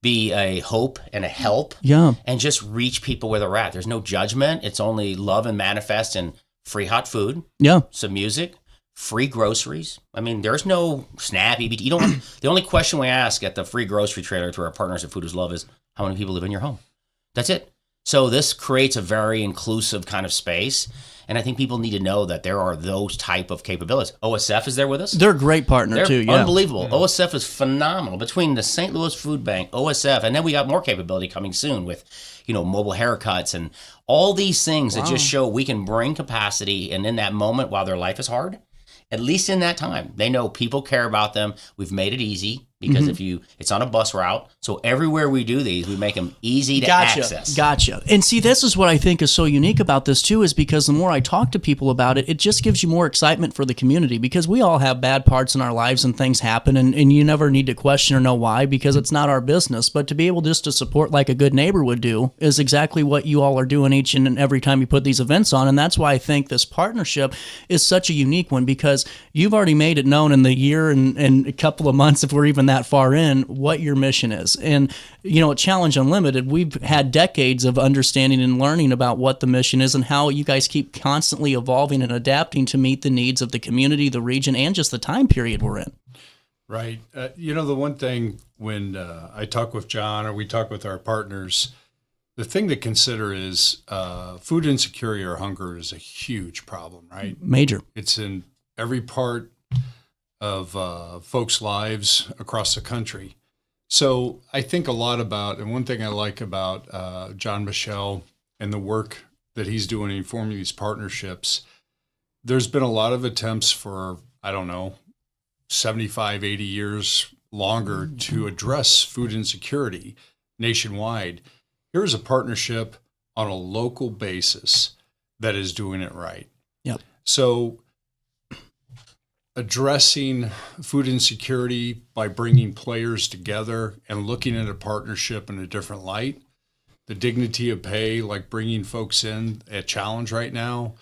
be a hope and a help. Yeah. And just reach people where they're at. There's no judgment. It's only love and manifest and free hot food. Yeah. Some music. Free groceries. I mean, there's no SNAP, EBT. You don't. The only question we ask at the free grocery trailer to our partners at Food is Love is, how many people live in your home? That's it. So this creates a very inclusive kind of space. And I think people need to know that there are those type of capabilities. OSF is there with us. They're a great partner They're too. Yeah. unbelievable. OSF is phenomenal. Between the St. Louis Food Bank, OSF, and then we got more capability coming soon with, mobile haircuts and all these things that just show we can bring capacity. And in that moment, while their life is hard, at least in that time, they know people care about them. We've made it easy because it's on a bus route. So everywhere we do these, we make them easy to access. Gotcha. And see, this is what I think is so unique about this too, is because the more I talk to people about it, it just gives you more excitement for the community, because we all have bad parts in our lives and things happen, and you never need to question or know why, because it's not our business. But to be able just to support like a good neighbor would do is exactly what you all are doing each and every time you put these events on. And that's why I think this partnership is such a unique one, because you've already made it known in the year and a couple of months, if we're even that far in, what your mission is. And at Challenge Unlimited, we've had decades of understanding and learning about what the mission is and how you guys keep constantly evolving and adapting to meet the needs of the community, the region, and just the time period we're in. Right. The one thing when I talk with John or we talk with our partners, the thing to consider is food insecurity or hunger is a huge problem, right? Major. It's in every part of folks' lives across the country. So I think a lot about, and one thing I like about John Michelle and the work that he's doing in forming these partnerships, there's been a lot of attempts for, 75, 80 years longer to address food insecurity nationwide. Here's a partnership on a local basis that is doing it right. Yep. So addressing food insecurity by bringing players together and looking at a partnership in a different light. The dignity of pay, like bringing folks in at Challenge right now,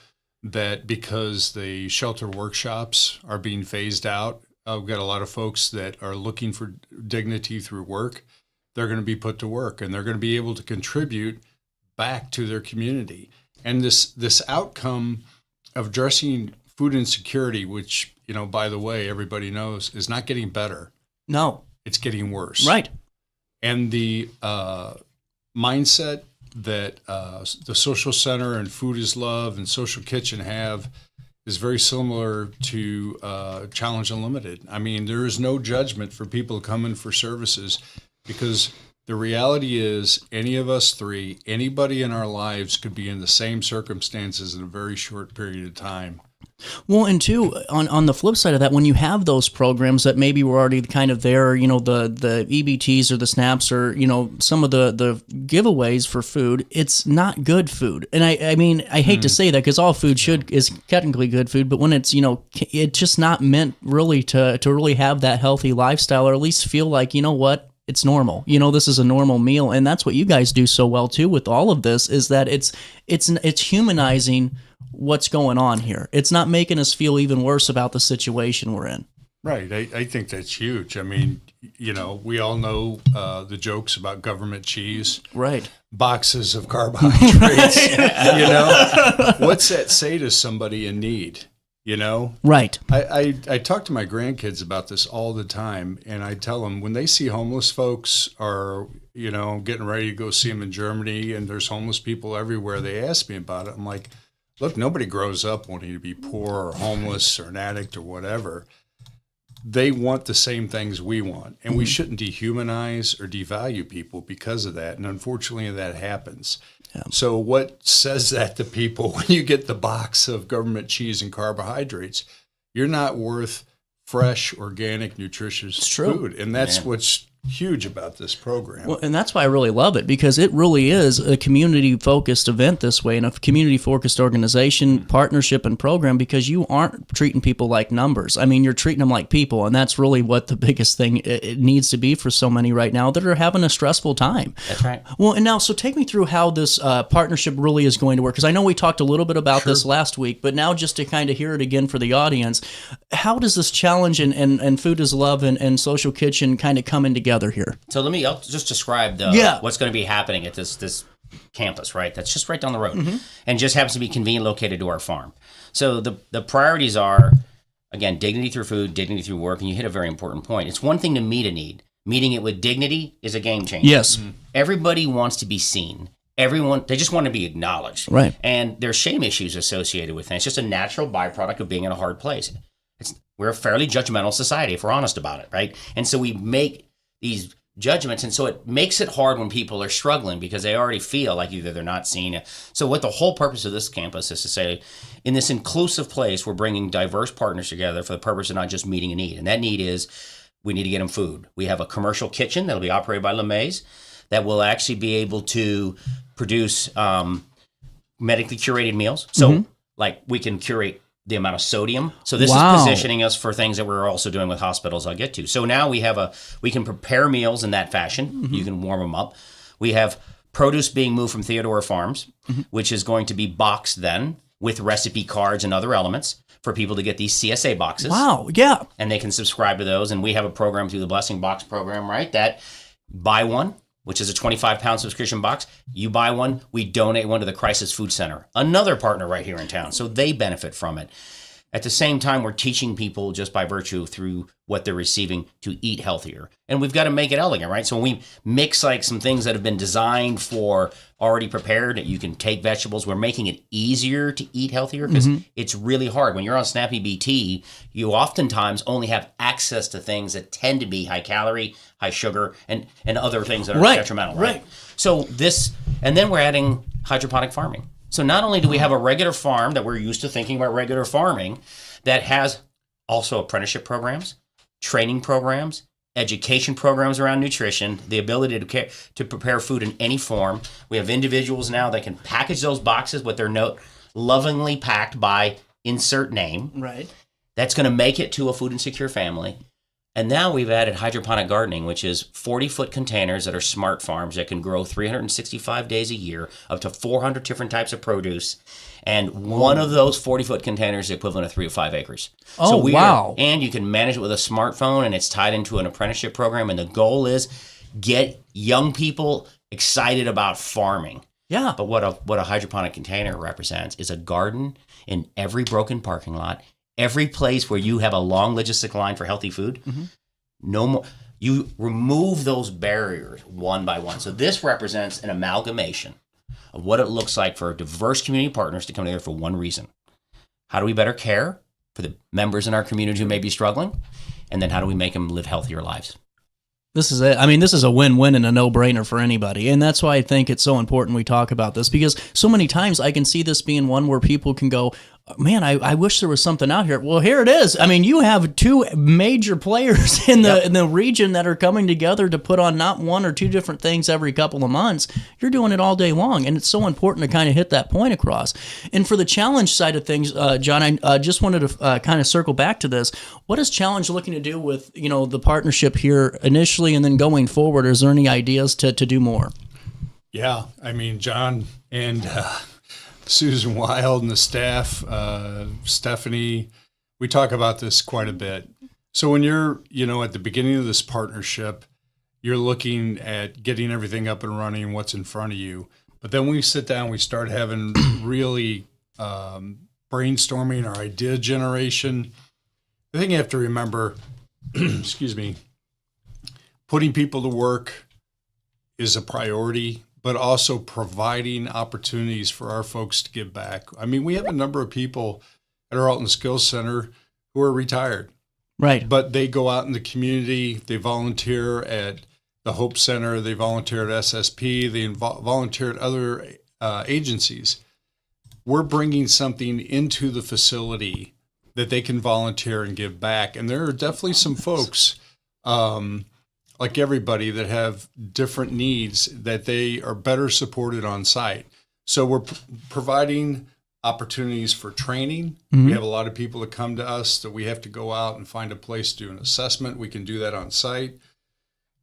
that because the shelter workshops are being phased out, we've got a lot of folks that are looking for dignity through work. They're going to be put to work, and they're going to be able to contribute back to their community. And this outcome of addressing food insecurity, which, by the way, everybody knows, is not getting better. No. It's getting worse. Right. And the mindset that the Social Center and Food is Love and Social Kitchen have is very similar to Challenge Unlimited. I mean, there is no judgment for people coming for services, because the reality is any of us three, anybody in our lives could be in the same circumstances in a very short period of time. Well, and two, on the flip side of that, when you have those programs that maybe were already kind of there, the EBTs or the SNAPs or, some of the giveaways for food, it's not good food. And I mean, I hate to say that, because all food is technically good food, but when it's, it's just not meant really to really have that healthy lifestyle, or at least feel like, it's normal. This is a normal meal. And that's what you guys do so well too with all of this, is that it's humanizing what's going on here. It's not making us feel even worse about the situation we're in. Right. I think that's huge. I mean, we all know the jokes about government cheese. Right. Boxes of carbohydrates. What's that say to somebody in need? Right. I talk to my grandkids about this all the time, and I tell them when they see homeless folks or, getting ready to go see them in Germany and there's homeless people everywhere, they ask me about it. I'm like, look, nobody grows up wanting to be poor or homeless or an addict or whatever. They want the same things we want, and we shouldn't dehumanize or devalue people because of that. And unfortunately, that happens. Yeah. So what says that to people when you get the box of government cheese and carbohydrates? You're not worth fresh, organic, nutritious food. And that's what's huge about this program. Well, and that's why I really love it, because it really is a community-focused event this way, and a community-focused organization, partnership, and program, because you aren't treating people like numbers. I mean, you're treating them like people, and that's really what the biggest thing it needs to be for so many right now that are having a stressful time. That's right. Well, and now, so take me through how this partnership really is going to work, because I know we talked a little bit about this last week, but now just to kind of hear it again for the audience, how does this challenge and Food is Love and Social Kitchen kind of coming together here? So I'll just describe what's going to be happening at this campus, right? That's just right down the road, and just happens to be conveniently located to our farm. So the priorities are, again, dignity through food, dignity through work, and you hit a very important point. It's one thing to meet a need. Meeting it with dignity is a game changer. Yes. Everybody wants to be seen. they just want to be acknowledged. Right. And there's shame issues associated with it. It's just a natural byproduct of being in a hard place. We're a fairly judgmental society, if we're honest about it, right? And so we make these judgments, and so it makes it hard when people are struggling because they already feel like either they're not seen. So what the whole purpose of this campus is to say, in this inclusive place, we're bringing diverse partners together for the purpose of not just meeting a need. And that need is we need to get them food. We have a commercial kitchen that'll be operated by LeMay's that will actually be able to produce medically curated meals. So like we can curate the amount of sodium. So this is positioning us for things that we're also doing with hospitals I'll get to. So now we can prepare meals in that fashion. You can warm them up. We have produce being moved from Theodora Farms, which is going to be boxed then with recipe cards and other elements for people to get these CSA boxes. Wow, yeah. And they can subscribe to those. And we have a program through the Blessing Box program, right? That buy one, which is a 25-pound subscription box. You buy one, we donate one to the Crisis Food Center, another partner right here in town. So they benefit from it. At the same time, we're teaching people just by virtue through what they're receiving to eat healthier. And we've got to make it elegant, right? So when we mix like some things that have been designed for already prepared, you can take vegetables. We're making it easier to eat healthier because it's really hard. When you're on Snappy BT, you oftentimes only have access to things that tend to be high calorie, high sugar, and other things that are detrimental. Right. So and then we're adding hydroponic farming. So not only do we have a regular farm that we're used to thinking about regular farming that has also apprenticeship programs, training programs, education programs around nutrition, the ability to prepare food in any form. We have individuals now that can package those boxes with their note lovingly packed by insert name. Right. That's going to make it to a food insecure family. And now we've added hydroponic gardening, which is 40-foot containers that are smart farms that can grow 365 days a year, up to 400 different types of produce. And one of those 40-foot containers is the equivalent of 3 to 5 acres. Oh, wow. And you can manage it with a smartphone, and it's tied into an apprenticeship program. And the goal is get young people excited about farming. Yeah. But what a hydroponic container represents is a garden in every broken parking lot, every place where you have a long logistic line for healthy food. No more. You remove those barriers one by one. So this represents an amalgamation of what it looks like for diverse community partners to come together for one reason. How do we better care for the members in our community who may be struggling? And then how do we make them live healthier lives? This is it. I mean, this is a win-win and a no-brainer for anybody. And that's why I think it's so important we talk about this, because so many times I can see this being one where people can go, man, I wish there was something out here. Well, here it is. I mean, you have two major players in the region that are coming together to put on not one or two different things every couple of months. You're doing it all day long, and it's so important to kind of hit that point across. And for the challenge side of things, John, I just wanted to kind of circle back to this. What is Challenge looking to do with the partnership here initially and then going forward? Is there any ideas to do more? Yeah, I mean, John and Susan Wild and the staff, Stephanie, we talk about this quite a bit. So when you're, at the beginning of this partnership, you're looking at getting everything up and running, what's in front of you. But then we sit down, we start having really brainstorming or idea generation. I think you have to remember, excuse me, putting people to work is a priority, but also providing opportunities for our folks to give back. I mean, we have a number of people at our Alton Skills Center who are retired. Right. But they go out in the community, they volunteer at the Hope Center, they volunteer at SSP, they volunteer at other agencies. We're bringing something into the facility that they can volunteer and give back. And there are definitely some folks, like everybody, that have different needs that they are better supported on site. So we're providing opportunities for training. We have a lot of people that come to us that we have to go out and find a place to do an assessment. We can do that on site.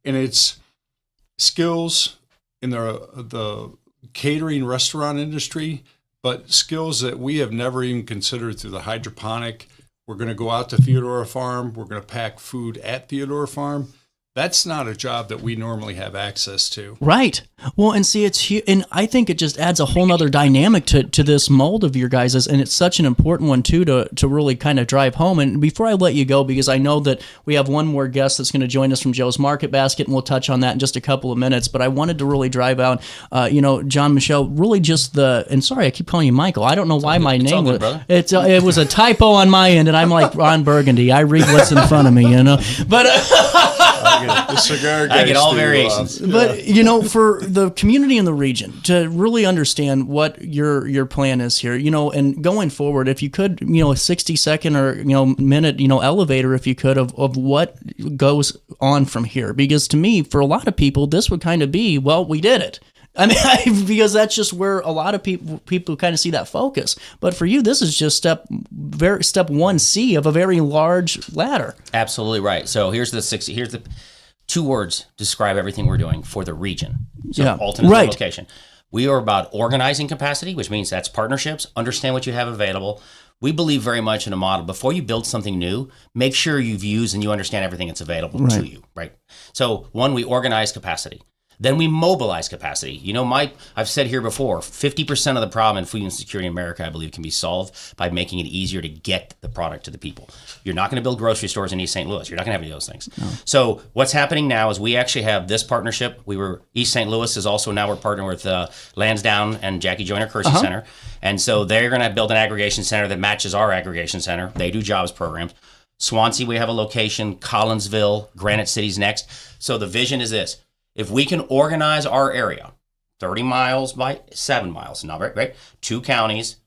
And it's skills in the catering restaurant industry, but skills that we have never even considered through the hydroponic. We're going to go out to Theodora Farm. We're going to pack food at Theodora Farm. That's not a job that we normally have access to. Right. Well, and see, it's and I think it just adds a whole nother dynamic to this mold of your guys's, and it's such an important one too to really kind of drive home. And before I let you go, because I know that we have one more guest that's going to join us from Joe's Market Basket, and we'll touch on that in just a couple of minutes. But I wanted to really drive out, John Michelle, really just and sorry, I keep calling you Michael. I don't know why my name was. It was a typo on my end, and I'm like Ron Burgundy. I read what's in front of me, But. The cigar guy. I get all variations. But, for the community in the region to really understand what your plan is here, and going forward, if you could, a 60-second or, minute, elevator, if you could, of what goes on from here. Because to me, for a lot of people, this would kind of be, well, we did it. I mean, because that's just where a lot of people kind of see that focus. But for you, this is just step 1C of a very large ladder. Absolutely right. So here's the 2 words describe everything we're doing for the region. So Alton is the location. We are about organizing capacity, which means that's partnerships. Understand what you have available. We believe very much in a model. Before you build something new, make sure you've used and you understand everything that's available to you. Right. So 1, we organize capacity. Then we mobilize capacity. I've said here before, 50% of the problem in food insecurity in America, I believe, can be solved by making it easier to get the product to the people. You're not going to build grocery stores in East St. Louis. You're not going to have any of those things. No. So what's happening now is we actually have this partnership. East St. Louis is also now we're partnering with Lansdowne and Jackie Joyner Kersey Center. And so they're going to build an aggregation center that matches our aggregation center. They do jobs programs. Swansea, we have a location. Collinsville, Granite City's next. So the vision is this. If we can organize our area, 30 miles by 7 miles, not right? 2 counties,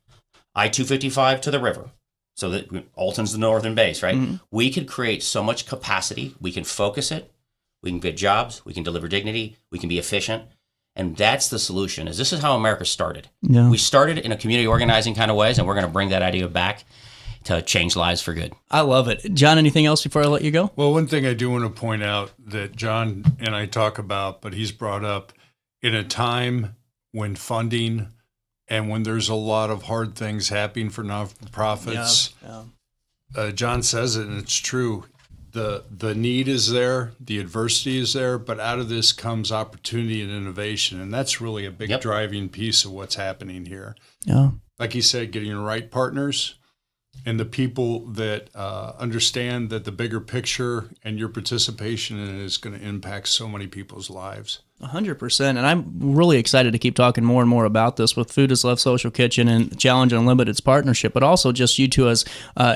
I-255 to the river, so that Alton's the northern base, right? Mm-hmm. We could create so much capacity. We can focus it. We can get jobs. We can deliver dignity. We can be efficient. And that's the solution. This is how America started. Yeah. We started in a community organizing kind of ways, and we're going to bring that idea back to change lives for good. I love it. John, anything else before I let you go? Well, one thing I do want to point out that John and I talk about, but he's brought up, in a time when funding and when there's a lot of hard things happening for non-profits, John says it, and it's true. The need is there, the adversity is there, but out of this comes opportunity and innovation, and that's really a big driving piece of what's happening here. Yeah. Like he said, getting the right partners, and the people that understand that the bigger picture and your participation in it is going to impact so many people's lives. 100%. And I'm really excited to keep talking more and more about this with Food is Love Social Kitchen and Challenge Unlimited's partnership, but also just you two as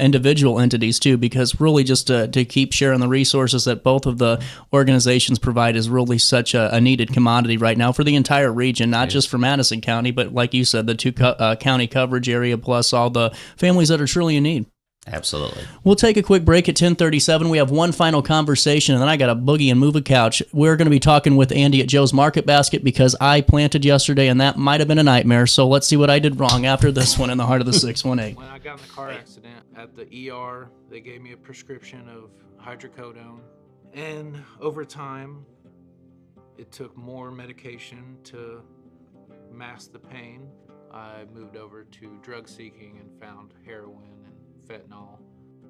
individual entities too, because really just to keep sharing the resources that both of the organizations provide is really such a needed commodity right now for the entire region, not just for Madison County, but like you said, the 2 county coverage area, plus all the families that are truly in need. Absolutely. We'll take a quick break at 10:37. We have one final conversation, and then I got to boogie and move a couch. We're going to be talking with Andy at Joe's Market Basket because I planted yesterday, and that might have been a nightmare. So let's see what I did wrong after this one in the heart of the 618. When I got in the car accident at the ER, they gave me a prescription of hydrocodone. And over time, it took more medication to mask the pain. I moved over to drug seeking and found heroin and fentanyl.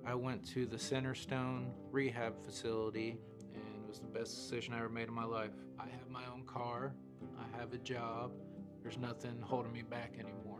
I went to the Centerstone rehab facility, and it was the best decision I ever made in my life. I have my own car, I have a job, there's nothing holding me back anymore.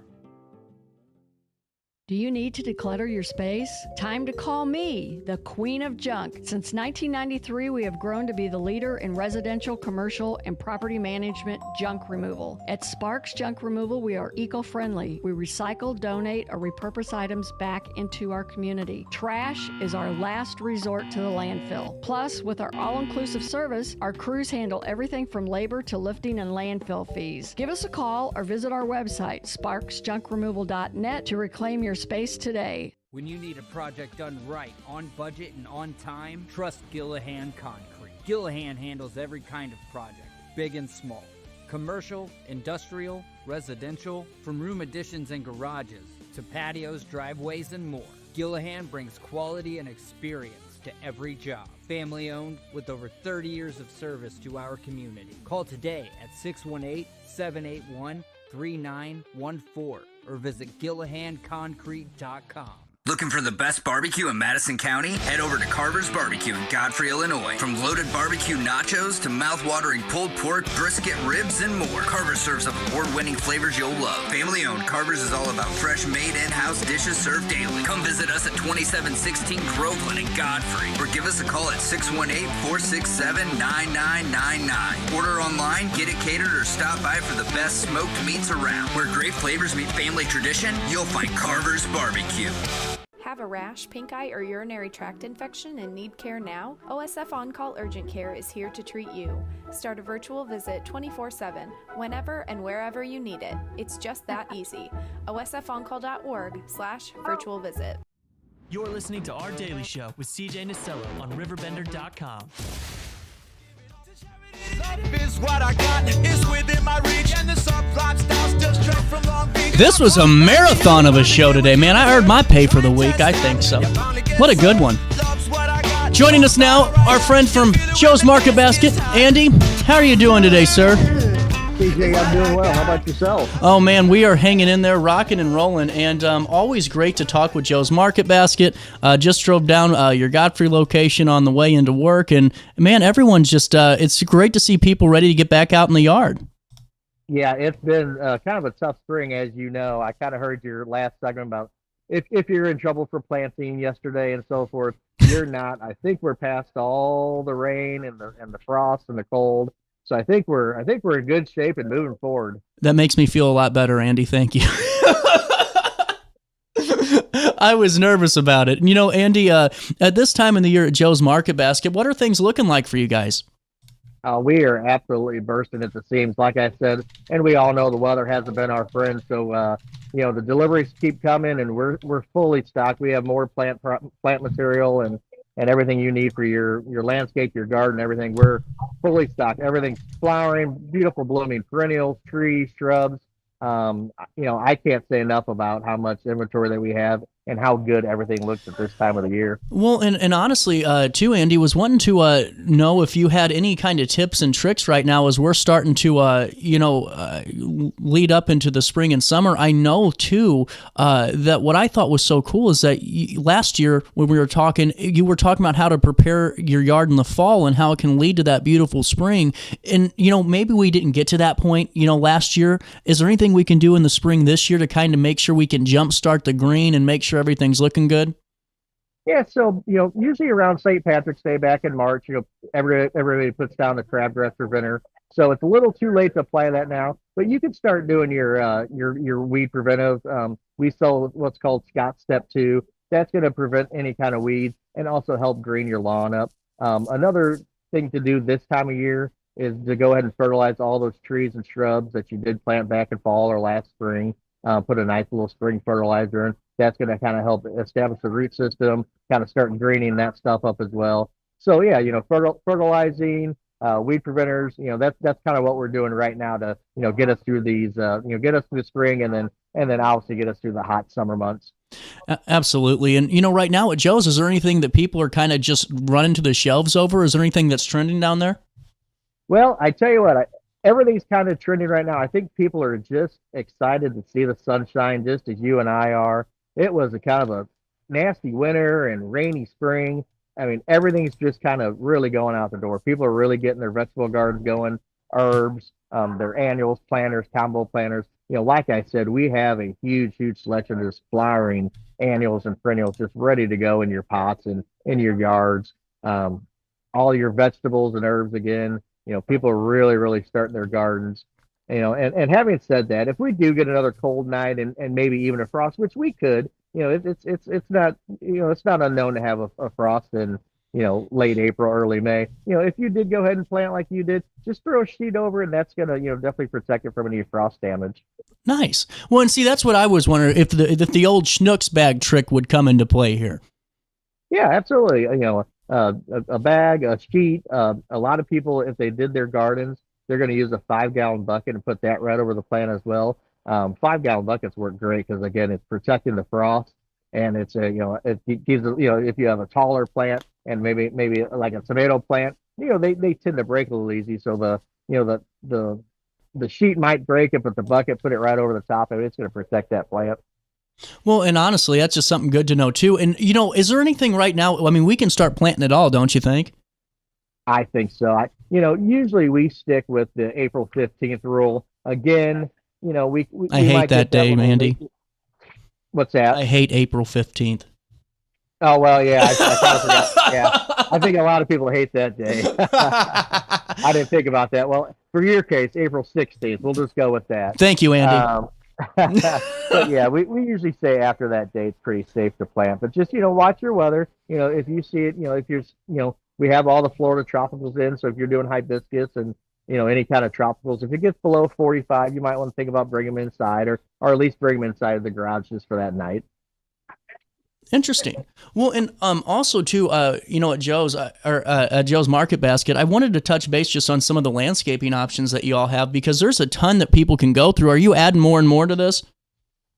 Do you need to declutter your space? Time to call me, the Queen of Junk. Since 1993, we have grown to be the leader in residential, commercial, and property management junk removal. At Sparks Junk Removal, we are eco-friendly. We recycle, donate, or repurpose items back into our community. Trash is our last resort to the landfill. Plus, with our all-inclusive service, our crews handle everything from labor to lifting and landfill fees. Give us a call or visit our website, sparksjunkremoval.net, to reclaim your space today. When you need a project done right, on budget and on time, trust Gillahan Concrete. Gillahan handles every kind of project, big and small. Commercial, industrial, residential, from room additions and garages to patios, driveways, and more. Gillahan brings quality and experience to every job. Family owned with over 30 years of service to our community. Call today at 618-781-3914 or visit GillahanConcrete.com. Looking for the best barbecue in Madison County? Head over to Carver's Barbecue in Godfrey, Illinois. From loaded barbecue nachos to mouth-watering pulled pork, brisket, ribs, and more, Carver's serves up award-winning flavors you'll love. Family-owned, Carver's is all about fresh-made in-house dishes served daily. Come visit us at 2716 Groveland in Godfrey, or give us a call at 618-467-9999. Order online, get it catered, or stop by for the best smoked meats around. Where great flavors meet family tradition, you'll find Carver's Barbecue. Have a rash, pink eye, or urinary tract infection and need care now? OSF On-Call Urgent Care is here to treat you. Start a virtual visit 24/7, whenever and wherever you need it. It's just that easy. OSFOnCall.org/virtual visit. You're listening to Our Daily Show with CJ Nicello on RiverBender.com. Is what I got is within my reach, and the subplot styles still straight from Long Beach. This was a marathon of a show today, man. I earned my pay for the week. I think so. What a good one. Joining us now, our friend from Joe's Market Basket, Andy. How are you doing today, sir? CJ, I'm doing well. How about yourself? Oh, man, we are hanging in there, rocking and rolling, and always great to talk with Joe's Market Basket. Just drove down your Godfrey location on the way into work, and, man, everyone's just, it's great to see people ready to get back out in the yard. Yeah, it's been kind of a tough spring, as you know. I kind of heard your last segment about if you're in trouble for planting yesterday and so forth. You're not. I think we're past all the rain and the frost and the cold. So I think we're in good shape and moving forward. That makes me feel a lot better, Andy. Thank you. I was nervous about it. And, you know, Andy, at this time in the year at Joe's Market Basket, what are things looking like for you guys? We are absolutely bursting at the seams, like I said, and we all know the weather hasn't been our friend. So, you know, the deliveries keep coming, and we're fully stocked. We have more plant material and everything you need for your landscape, your garden, everything. We're fully stocked. Everything's flowering, beautiful blooming perennials, trees, shrubs. You know, I can't say enough about how much inventory that we have and how good everything looks at this time of the year. Well, and honestly, too, Andy, was wanting to know if you had any kind of tips and tricks right now as we're starting to, lead up into the spring and summer. I know, too, that what I thought was so cool is that last year when we were talking, you were talking about how to prepare your yard in the fall and how it can lead to that beautiful spring. And, you know, maybe we didn't get to that point, you know, last year. Is there anything we can do in the spring this year to kind of make sure we can jumpstart the green and make sure everything's looking good? Yeah, so, you know, usually around St. Patrick's Day back in March, you know, everybody puts down the crabgrass for winter. So it's a little too late to apply that now, but you can start doing your weed preventive. We sell what's called Scott Step 2. That's going to prevent any kind of weeds and also help green your lawn up. Another thing to do this time of year is to go ahead and fertilize all those trees and shrubs that you did plant back in fall or last spring. Put a nice little spring fertilizer in. That's going to kind of help establish the root system, kind of start greening that stuff up as well. So yeah, you know, fertilizing, weed preventers, you know, that's kind of what we're doing right now to, you know, get us through these, get us through spring and then obviously get us through the hot summer months. Absolutely. And, you know, right now at Joe's, is there anything that people are kind of just running to the shelves over? Is there anything that's trending down there? Well, I tell you what, everything's kind of trending right now. I think people are just excited to see the sunshine, just as you and I are. It was a kind of a nasty winter and rainy spring. I mean, everything's just kind of really going out the door. People are really getting their vegetable gardens going, herbs, their annuals, planters, combo planters. You know, like I said, we have a huge selection of just flowering annuals and perennials just ready to go in your pots and in your yards. All your vegetables and herbs again. You know, people are really starting their gardens. You know, and having said that, if we do get another cold night and maybe even a frost, which we could, you know, it's not, you know, it's not unknown to have a frost in, you know, late April, early May. You know, if you did go ahead and plant like you did, just throw a sheet over and that's going to, you know, definitely protect it from any frost damage. Nice. Well, and see, that's what I was wondering, if the old Schnucks bag trick would come into play here. Yeah, absolutely. You know, a bag, a sheet. A lot of people, if they did their gardens, they're going to use a 5-gallon bucket and put that right over the plant as well. 5-gallon buckets work great because, again, it's protecting the frost, and it's it gives, you know, if you have a taller plant and maybe like a tomato plant, you know, they tend to break a little easy. So the sheet might break it, but the bucket, put it right over the top of it. It's going to protect that plant. Well, and honestly, that's just something good to know too. And is there anything right now? I mean, we can start planting it all, don't you think? I think so. Usually we stick with the April 15th rule. Again, we I hate that day, Andy. What's that? I hate April 15th. Oh, well, yeah, I kind of forgot. Yeah, I think a lot of people hate that day. I didn't think about that. Well, for your case, April 16th. We'll just go with that. Thank you, Andy. But yeah, we usually say after that date it's pretty safe to plant. But just, watch your weather. If you see it, if you're, we have all the Florida tropicals in. So if you're doing hibiscus and, any kind of tropicals, if it gets below 45, you might want to think about bringing them inside or at least bring them inside of the garage just for that night. Interesting. Well, and also too, at Joe's at Joe's Market Basket, I wanted to touch base just on some of the landscaping options that you all have because there's a ton that people can go through. Are you adding more and more to this?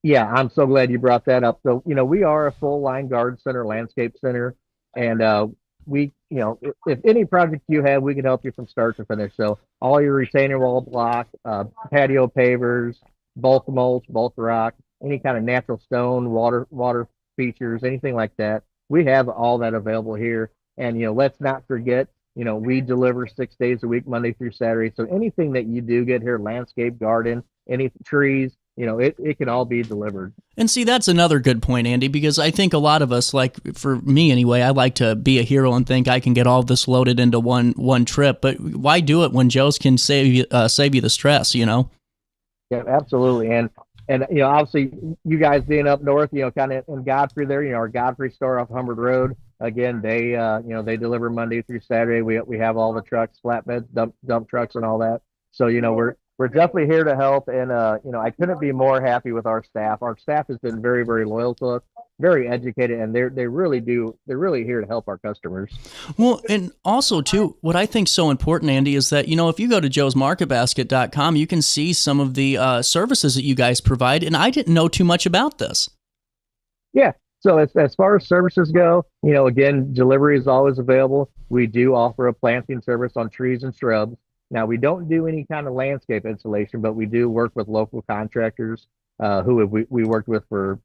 Yeah, I'm so glad you brought that up. So, we are a full line garden center, landscape center, and we, if any project you have, we can help you from start to finish. So all your retaining wall block, patio pavers, bulk mulch, bulk rock, any kind of natural stone, water features, anything like that. We have all that available here. And, let's not forget, we deliver 6 days a week, Monday through Saturday. So anything that you do get here, landscape, garden, any trees, it can all be delivered. And see, that's another good point, Andy, because I think a lot of us, like for me anyway, I like to be a hero and think I can get all this loaded into one trip. But why do it when Joe's can save you the stress, Yeah, absolutely. And obviously you guys being up north, kind of in Godfrey there, our Godfrey store off Humbert Road. Again, they deliver Monday through Saturday. We have all the trucks, flatbeds, dump trucks and all that. So, we're definitely here to help. And, I couldn't be more happy with our staff. Our staff has been very, very loyal to us, very educated, and they're really here to help our customers. Well, and also too, what I think is so important, Andy, is that, if you go to joesmarketbasket.com, you can see some of the services that you guys provide. And I didn't know too much about this. Yeah. So as far as services go, again, delivery is always available. We do offer a planting service on trees and shrubs. Now, we don't do any kind of landscape installation, but we do work with local contractors who we worked with for,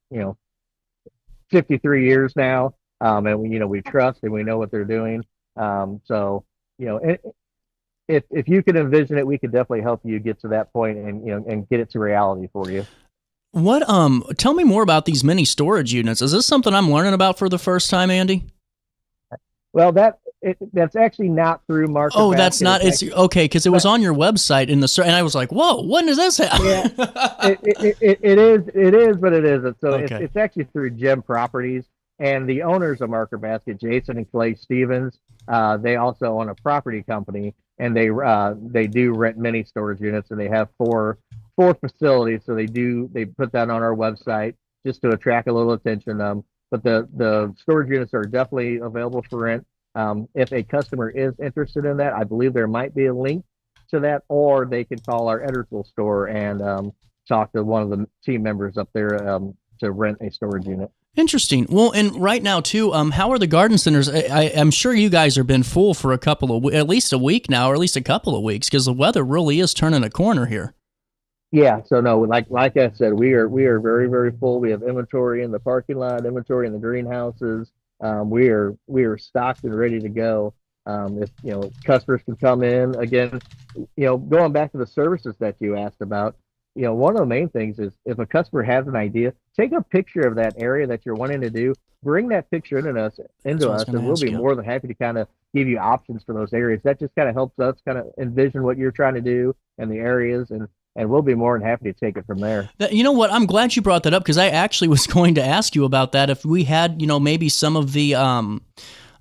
53 years now. And we trust and we know what they're doing. So, if you can envision it, we could definitely help you get to that point and get it to reality for you. What, tell me more about these mini storage units. Is this something I'm learning about for the first time, Andy? Well, that's actually not through Market Oh, Basket. that's not. It's okay because it was on your website and I was like, "Whoa, when does this happen?" Yeah, it is, but it isn't. So Okay. it's actually through Gem Properties, and the owners of Market Basket, Jason and Clay Stevens, they also own a property company, and they do rent mini storage units, and they have four facilities. So they put that on our website just to attract a little attention. But the storage units are definitely available for rent. If a customer is interested in that, I believe there might be a link to that, or they could call our Edwardsville store and talk to one of the team members up there to rent a storage unit. Interesting. Well, and right now too, how are the garden centers? I'm sure you guys have been full for at least a week now, or at least a couple of weeks, because the weather really is turning a corner here. Yeah, so no, like I said, we are very, very full. We have inventory in the parking lot, inventory in the greenhouses. We are stocked and ready to go. If customers can come in again, going back to the services that you asked about, one of the main things is if a customer has an idea, take a picture of that area that you're wanting to do, bring that picture into us, and we'll be more than happy to kind of give you options for those areas. That just kind of helps us kind of envision what you're trying to do and the areas, and we'll be more than happy to take it from there. You know what? I'm glad you brought that up because I actually was going to ask you about that. If we had, maybe some of the, some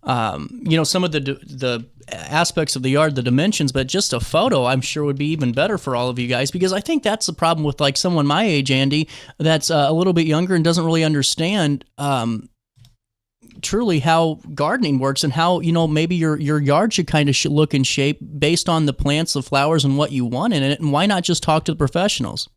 of the aspects of the yard, the dimensions, but just a photo, I'm sure would be even better for all of you guys because I think that's the problem with like someone my age, Andy, that's a little bit younger and doesn't really understand truly how gardening works and how, maybe your yard should kind of look and shape based on the plants, the flowers, and what you want in it. And why not just talk to the professionals?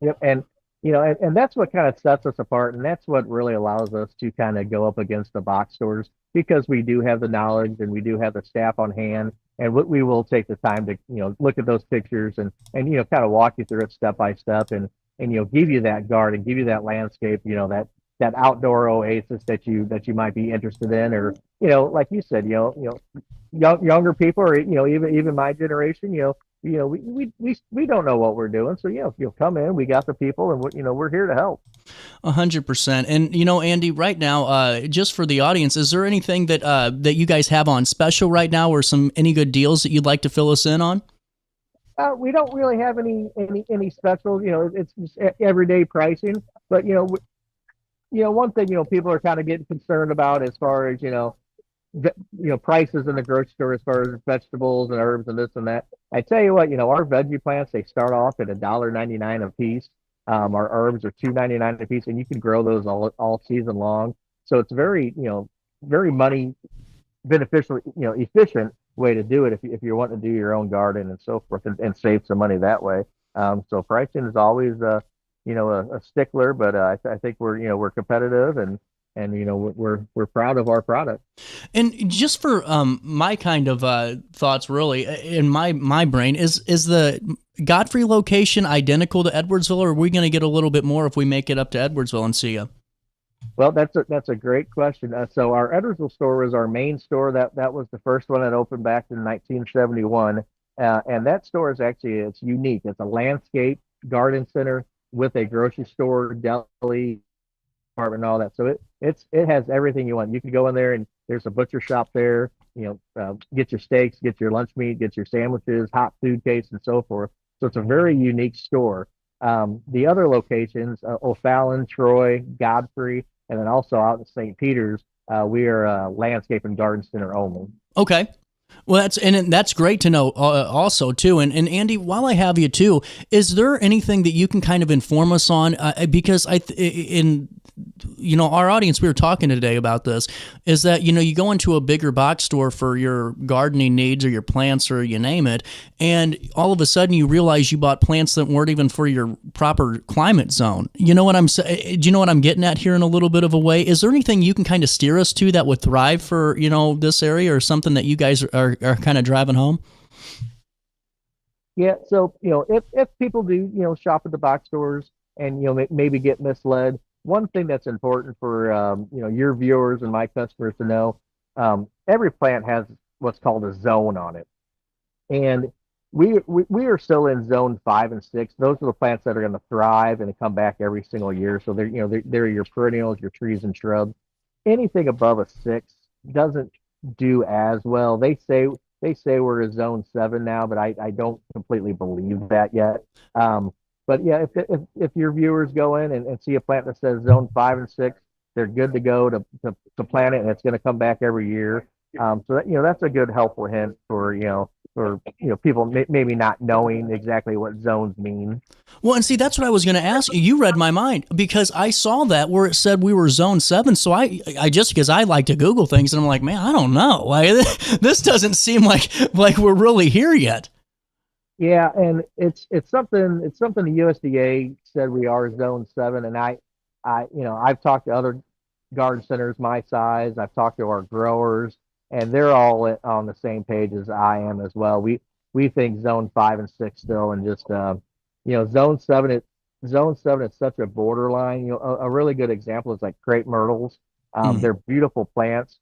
Yep. And, and that's what kind of sets us apart. And that's what really allows us to kind of go up against the box stores because we do have the knowledge and we do have the staff on hand. And we will take the time to, look at those pictures and kind of walk you through it step by step and and give you that garden, give you that landscape, that outdoor oasis that you might be interested in, or like you said, younger people, or even my generation, we don't know what we're doing. So if you'll come in, we got the people, and we're here to help. 100%. And Andy, right now, just for the audience, is there anything that you guys have on special right now, or any good deals that you'd like to fill us in on? We don't really have any specials. It's just everyday pricing. But one thing people are kind of getting concerned about as far as prices in the grocery store as far as vegetables and herbs and this and that. I tell you what, our veggie plants, they start off at $1.99 a piece. Our herbs are $2.99 a piece, and you can grow those all season long. So it's very very money beneficial, efficient way to do it if you're wanting to do your own garden and so forth, and save some money that way. So pricing is always a stickler, but I think we're competitive, and we're proud of our product. And just for my kind of thoughts, really, in my brain, is the Godfrey location identical to Edwardsville, or are we going to get a little bit more if we make it up to Edwardsville and see you? Well, that's a great question. So our Edwardsville store was our main store. That was the first one that opened back in 1971, and that store is it's unique. It's a landscape garden center with a grocery store, deli, department, and all that. So it has everything you want. You can go in there, and there's a butcher shop there. Get your steaks, get your lunch meat, get your sandwiches, hot food case, and so forth. So it's a very unique store. The other locations, O'Fallon, Troy, Godfrey, and then also out in St. Peter's, we are a landscape and garden center only. Okay. Well, that's great to know also, too. And Andy, while I have you, too, is there anything that you can kind of inform us on? Because our audience, we were talking today about this, is that, you go into a bigger box store for your gardening needs or your plants or you name it, and all of a sudden you realize you bought plants that weren't even for your proper climate zone. You know what I'm saying? Do you know what I'm getting at here in a little bit of a way? Is there anything you can kind of steer us to that would thrive for, this area, or something that you guys are kind of driving home? Yeah. So, if people do, shop at the box stores and, maybe get misled, one thing that's important for your viewers and my customers to know, every plant has what's called a zone on it, and we are still in zone 5 and 6. Those are the plants that are going to thrive and come back every single year. So they're your perennials, your trees and shrubs. Anything above a 6 doesn't do as well. They say we're in zone 7 now, but I don't completely believe that yet. But yeah, if your viewers go in and see a plant that says zone 5 and 6, they're good to go to plant it, and it's going to come back every year. So that's a good helpful hint for people maybe not knowing exactly what zones mean. Well, and see, that's what I was going to ask you. You read my mind, because I saw that where it said we were zone 7. So I just, because I like to Google things, and I'm like, man, I don't know. This doesn't seem like we're really here yet. Yeah, and it's something the USDA said we are zone 7, and I've talked to other garden centers my size. I've talked to our growers, and they're all on the same page as I am as well. We think zone 5 and 6 still, and just zone 7. Zone 7 is such a borderline. A really good example is like crepe myrtles. They're beautiful plants.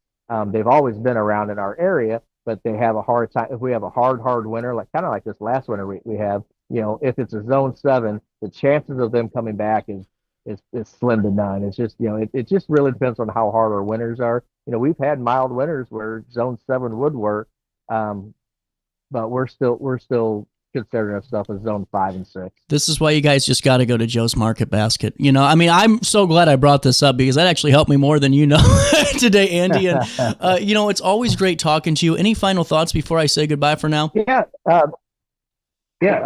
They've always been around in our area, but they have a hard time. If we have a hard winter, kind of like this last winter we have, if it's a zone 7, the chances of them coming back is slim to none. It's just, it just really depends on how hard our winters are. We've had mild winters where zone 7 would work, but we're still considering ourselves as zone 5 and 6. This is why you guys just got to go to Joe's Market Basket. I'm so glad I brought this up, because that actually helped me more than today, Andy. And it's always great talking to you. Any final thoughts before I say goodbye for now? Yeah,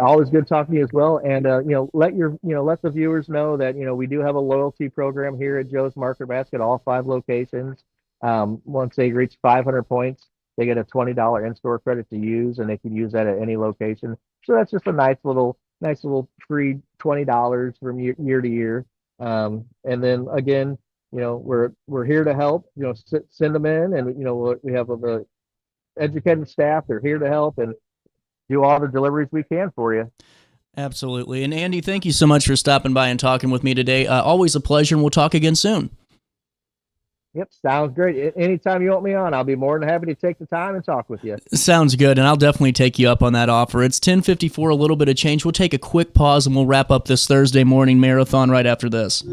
always good talking to you as well. And let the viewers know that we do have a loyalty program here at Joe's Market Basket, all 5 locations. Once they reach 500 points, they get a $20 in-store credit to use, and they can use that at any location. So that's just a nice little free $20 from year to year. And then again, we're here to help. Send them in, and we have a educated staff. They're here to help and do all the deliveries we can for you. Absolutely. And Andy, thank you so much for stopping by and talking with me today. Always a pleasure, and we'll talk again soon. Yep, sounds great. Anytime you want me on, I'll be more than happy to take the time and talk with you. Sounds good, and I'll definitely take you up on that offer. It's 10:54, a little bit of change. We'll take a quick pause, and we'll wrap up this Thursday morning marathon right after this.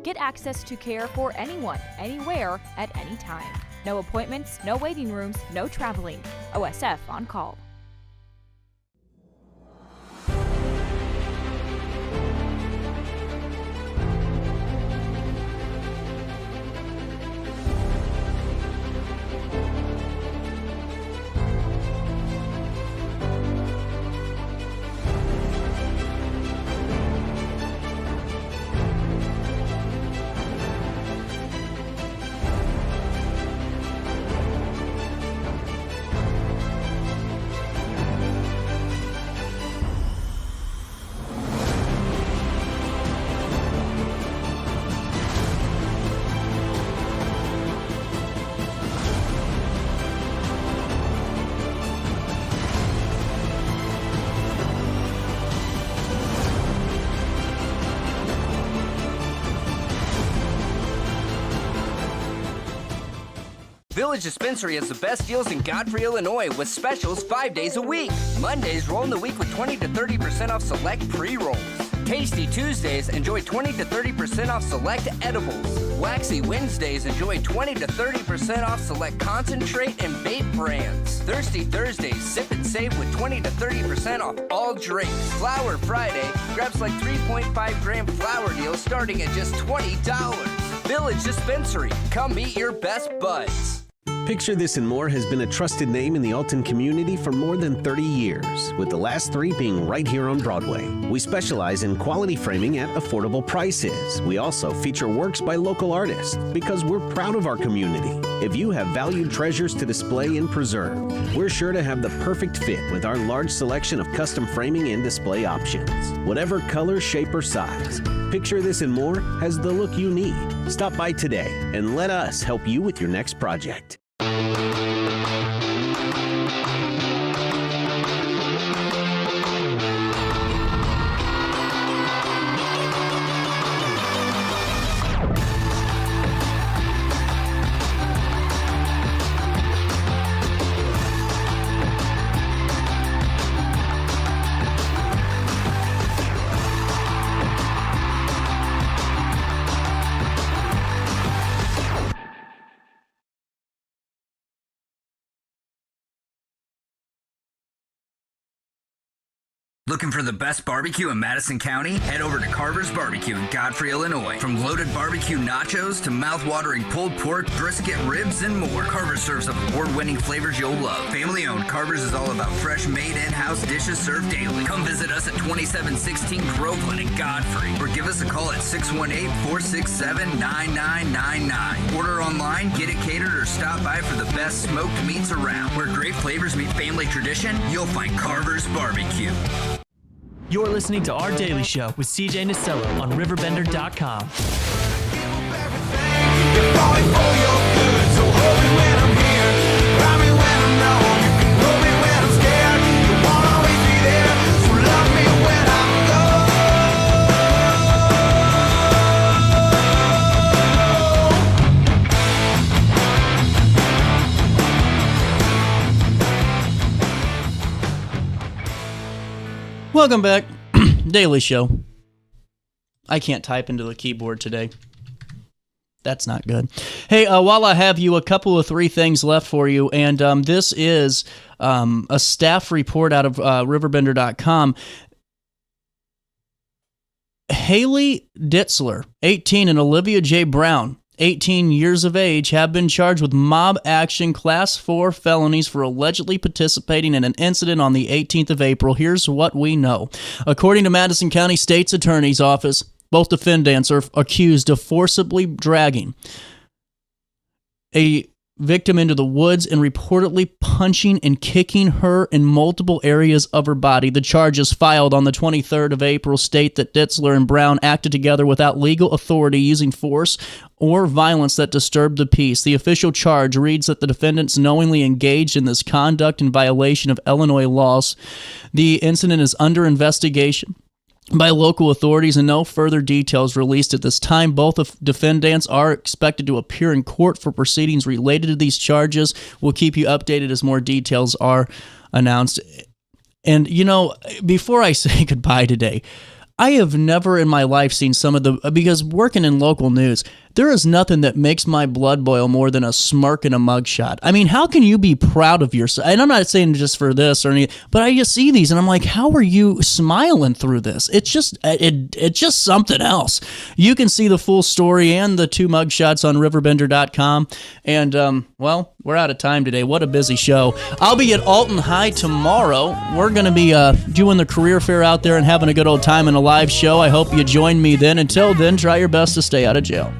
Get access to care for anyone, anywhere, at any time. No appointments, no waiting rooms, no traveling. OSF on call. Village Dispensary has the best deals in Godfrey, Illinois, with specials 5 days a week. Mondays roll in the week with 20 to 30% off select pre-rolls. Tasty Tuesdays, enjoy 20 to 30% off select edibles. Waxy Wednesdays, enjoy 20 to 30% off select concentrate and vape brands. Thirsty Thursdays, sip and save with 20 to 30% off all drinks. Flower Friday, grab like 3.5 gram flower deals starting at just $20. Village Dispensary, come meet your best buds. Picture This and More has been a trusted name in the Alton community for more than 30 years, with the last 3 being right here on Broadway. We specialize in quality framing at affordable prices. We also feature works by local artists because we're proud of our community. If you have valued treasures to display and preserve, we're sure to have the perfect fit with our large selection of custom framing and display options. Whatever color, shape, or size, Picture This and More has the look you need. Stop by today and let us help you with your next project. Looking for the best barbecue in Madison County? Head over to Carver's Barbecue in Godfrey, Illinois. From loaded barbecue nachos to mouth-watering pulled pork, brisket, ribs, and more, Carver's serves up award-winning flavors you'll love. Family-owned, Carver's is all about fresh, made in-house dishes served daily. Come visit us at 2716 Groveland in Godfrey, or give us a call at 618-467-9999. Order online, get it catered, or stop by for the best smoked meats around. Where great flavors meet family tradition, you'll find Carver's Barbecue. You're listening to Our Daily Show with CJ Nasello on RiverBender.com. Welcome back. Daily Show. I can't type into the keyboard today. That's not good. Hey, while I have you, a couple of 3 things left for you, and this is a staff report out of RiverBender.com. Haley Ditzler, 18, and Olivia J. Brown, 18 years of age, have been charged with mob action Class 4 felonies for allegedly participating in an incident on the 18th of April. Here's what we know. According to Madison County State's Attorney's Office, both defendants are accused of forcibly dragging a victim into the woods and reportedly punching and kicking her in multiple areas of her body. The charges filed on the 23rd of April state that Ditzler and Brown acted together without legal authority, using force or violence that disturbed the peace. The official charge reads that the defendants knowingly engaged in this conduct in violation of Illinois laws. The incident is under investigation by local authorities, and no further details released at this time. Both of defendants are expected to appear in court for proceedings related to these charges. We'll keep you updated as more details are announced. And, you know, before I say goodbye today, I have never in my life seen some of the, because working in local news, there is nothing that makes my blood boil more than a smirk and a mugshot. I mean, how can you be proud of yourself? And I'm not saying just for this or anything, but I just see these and I'm like, how are you smiling through this? It's just something else. You can see the full story and the 2 mugshots on RiverBender.com. And, well, we're out of time today. What a busy show. I'll be at Alton High tomorrow. We're going to be doing the career fair out there and having a good old time in a live show. I hope you join me then. Until then, try your best to stay out of jail.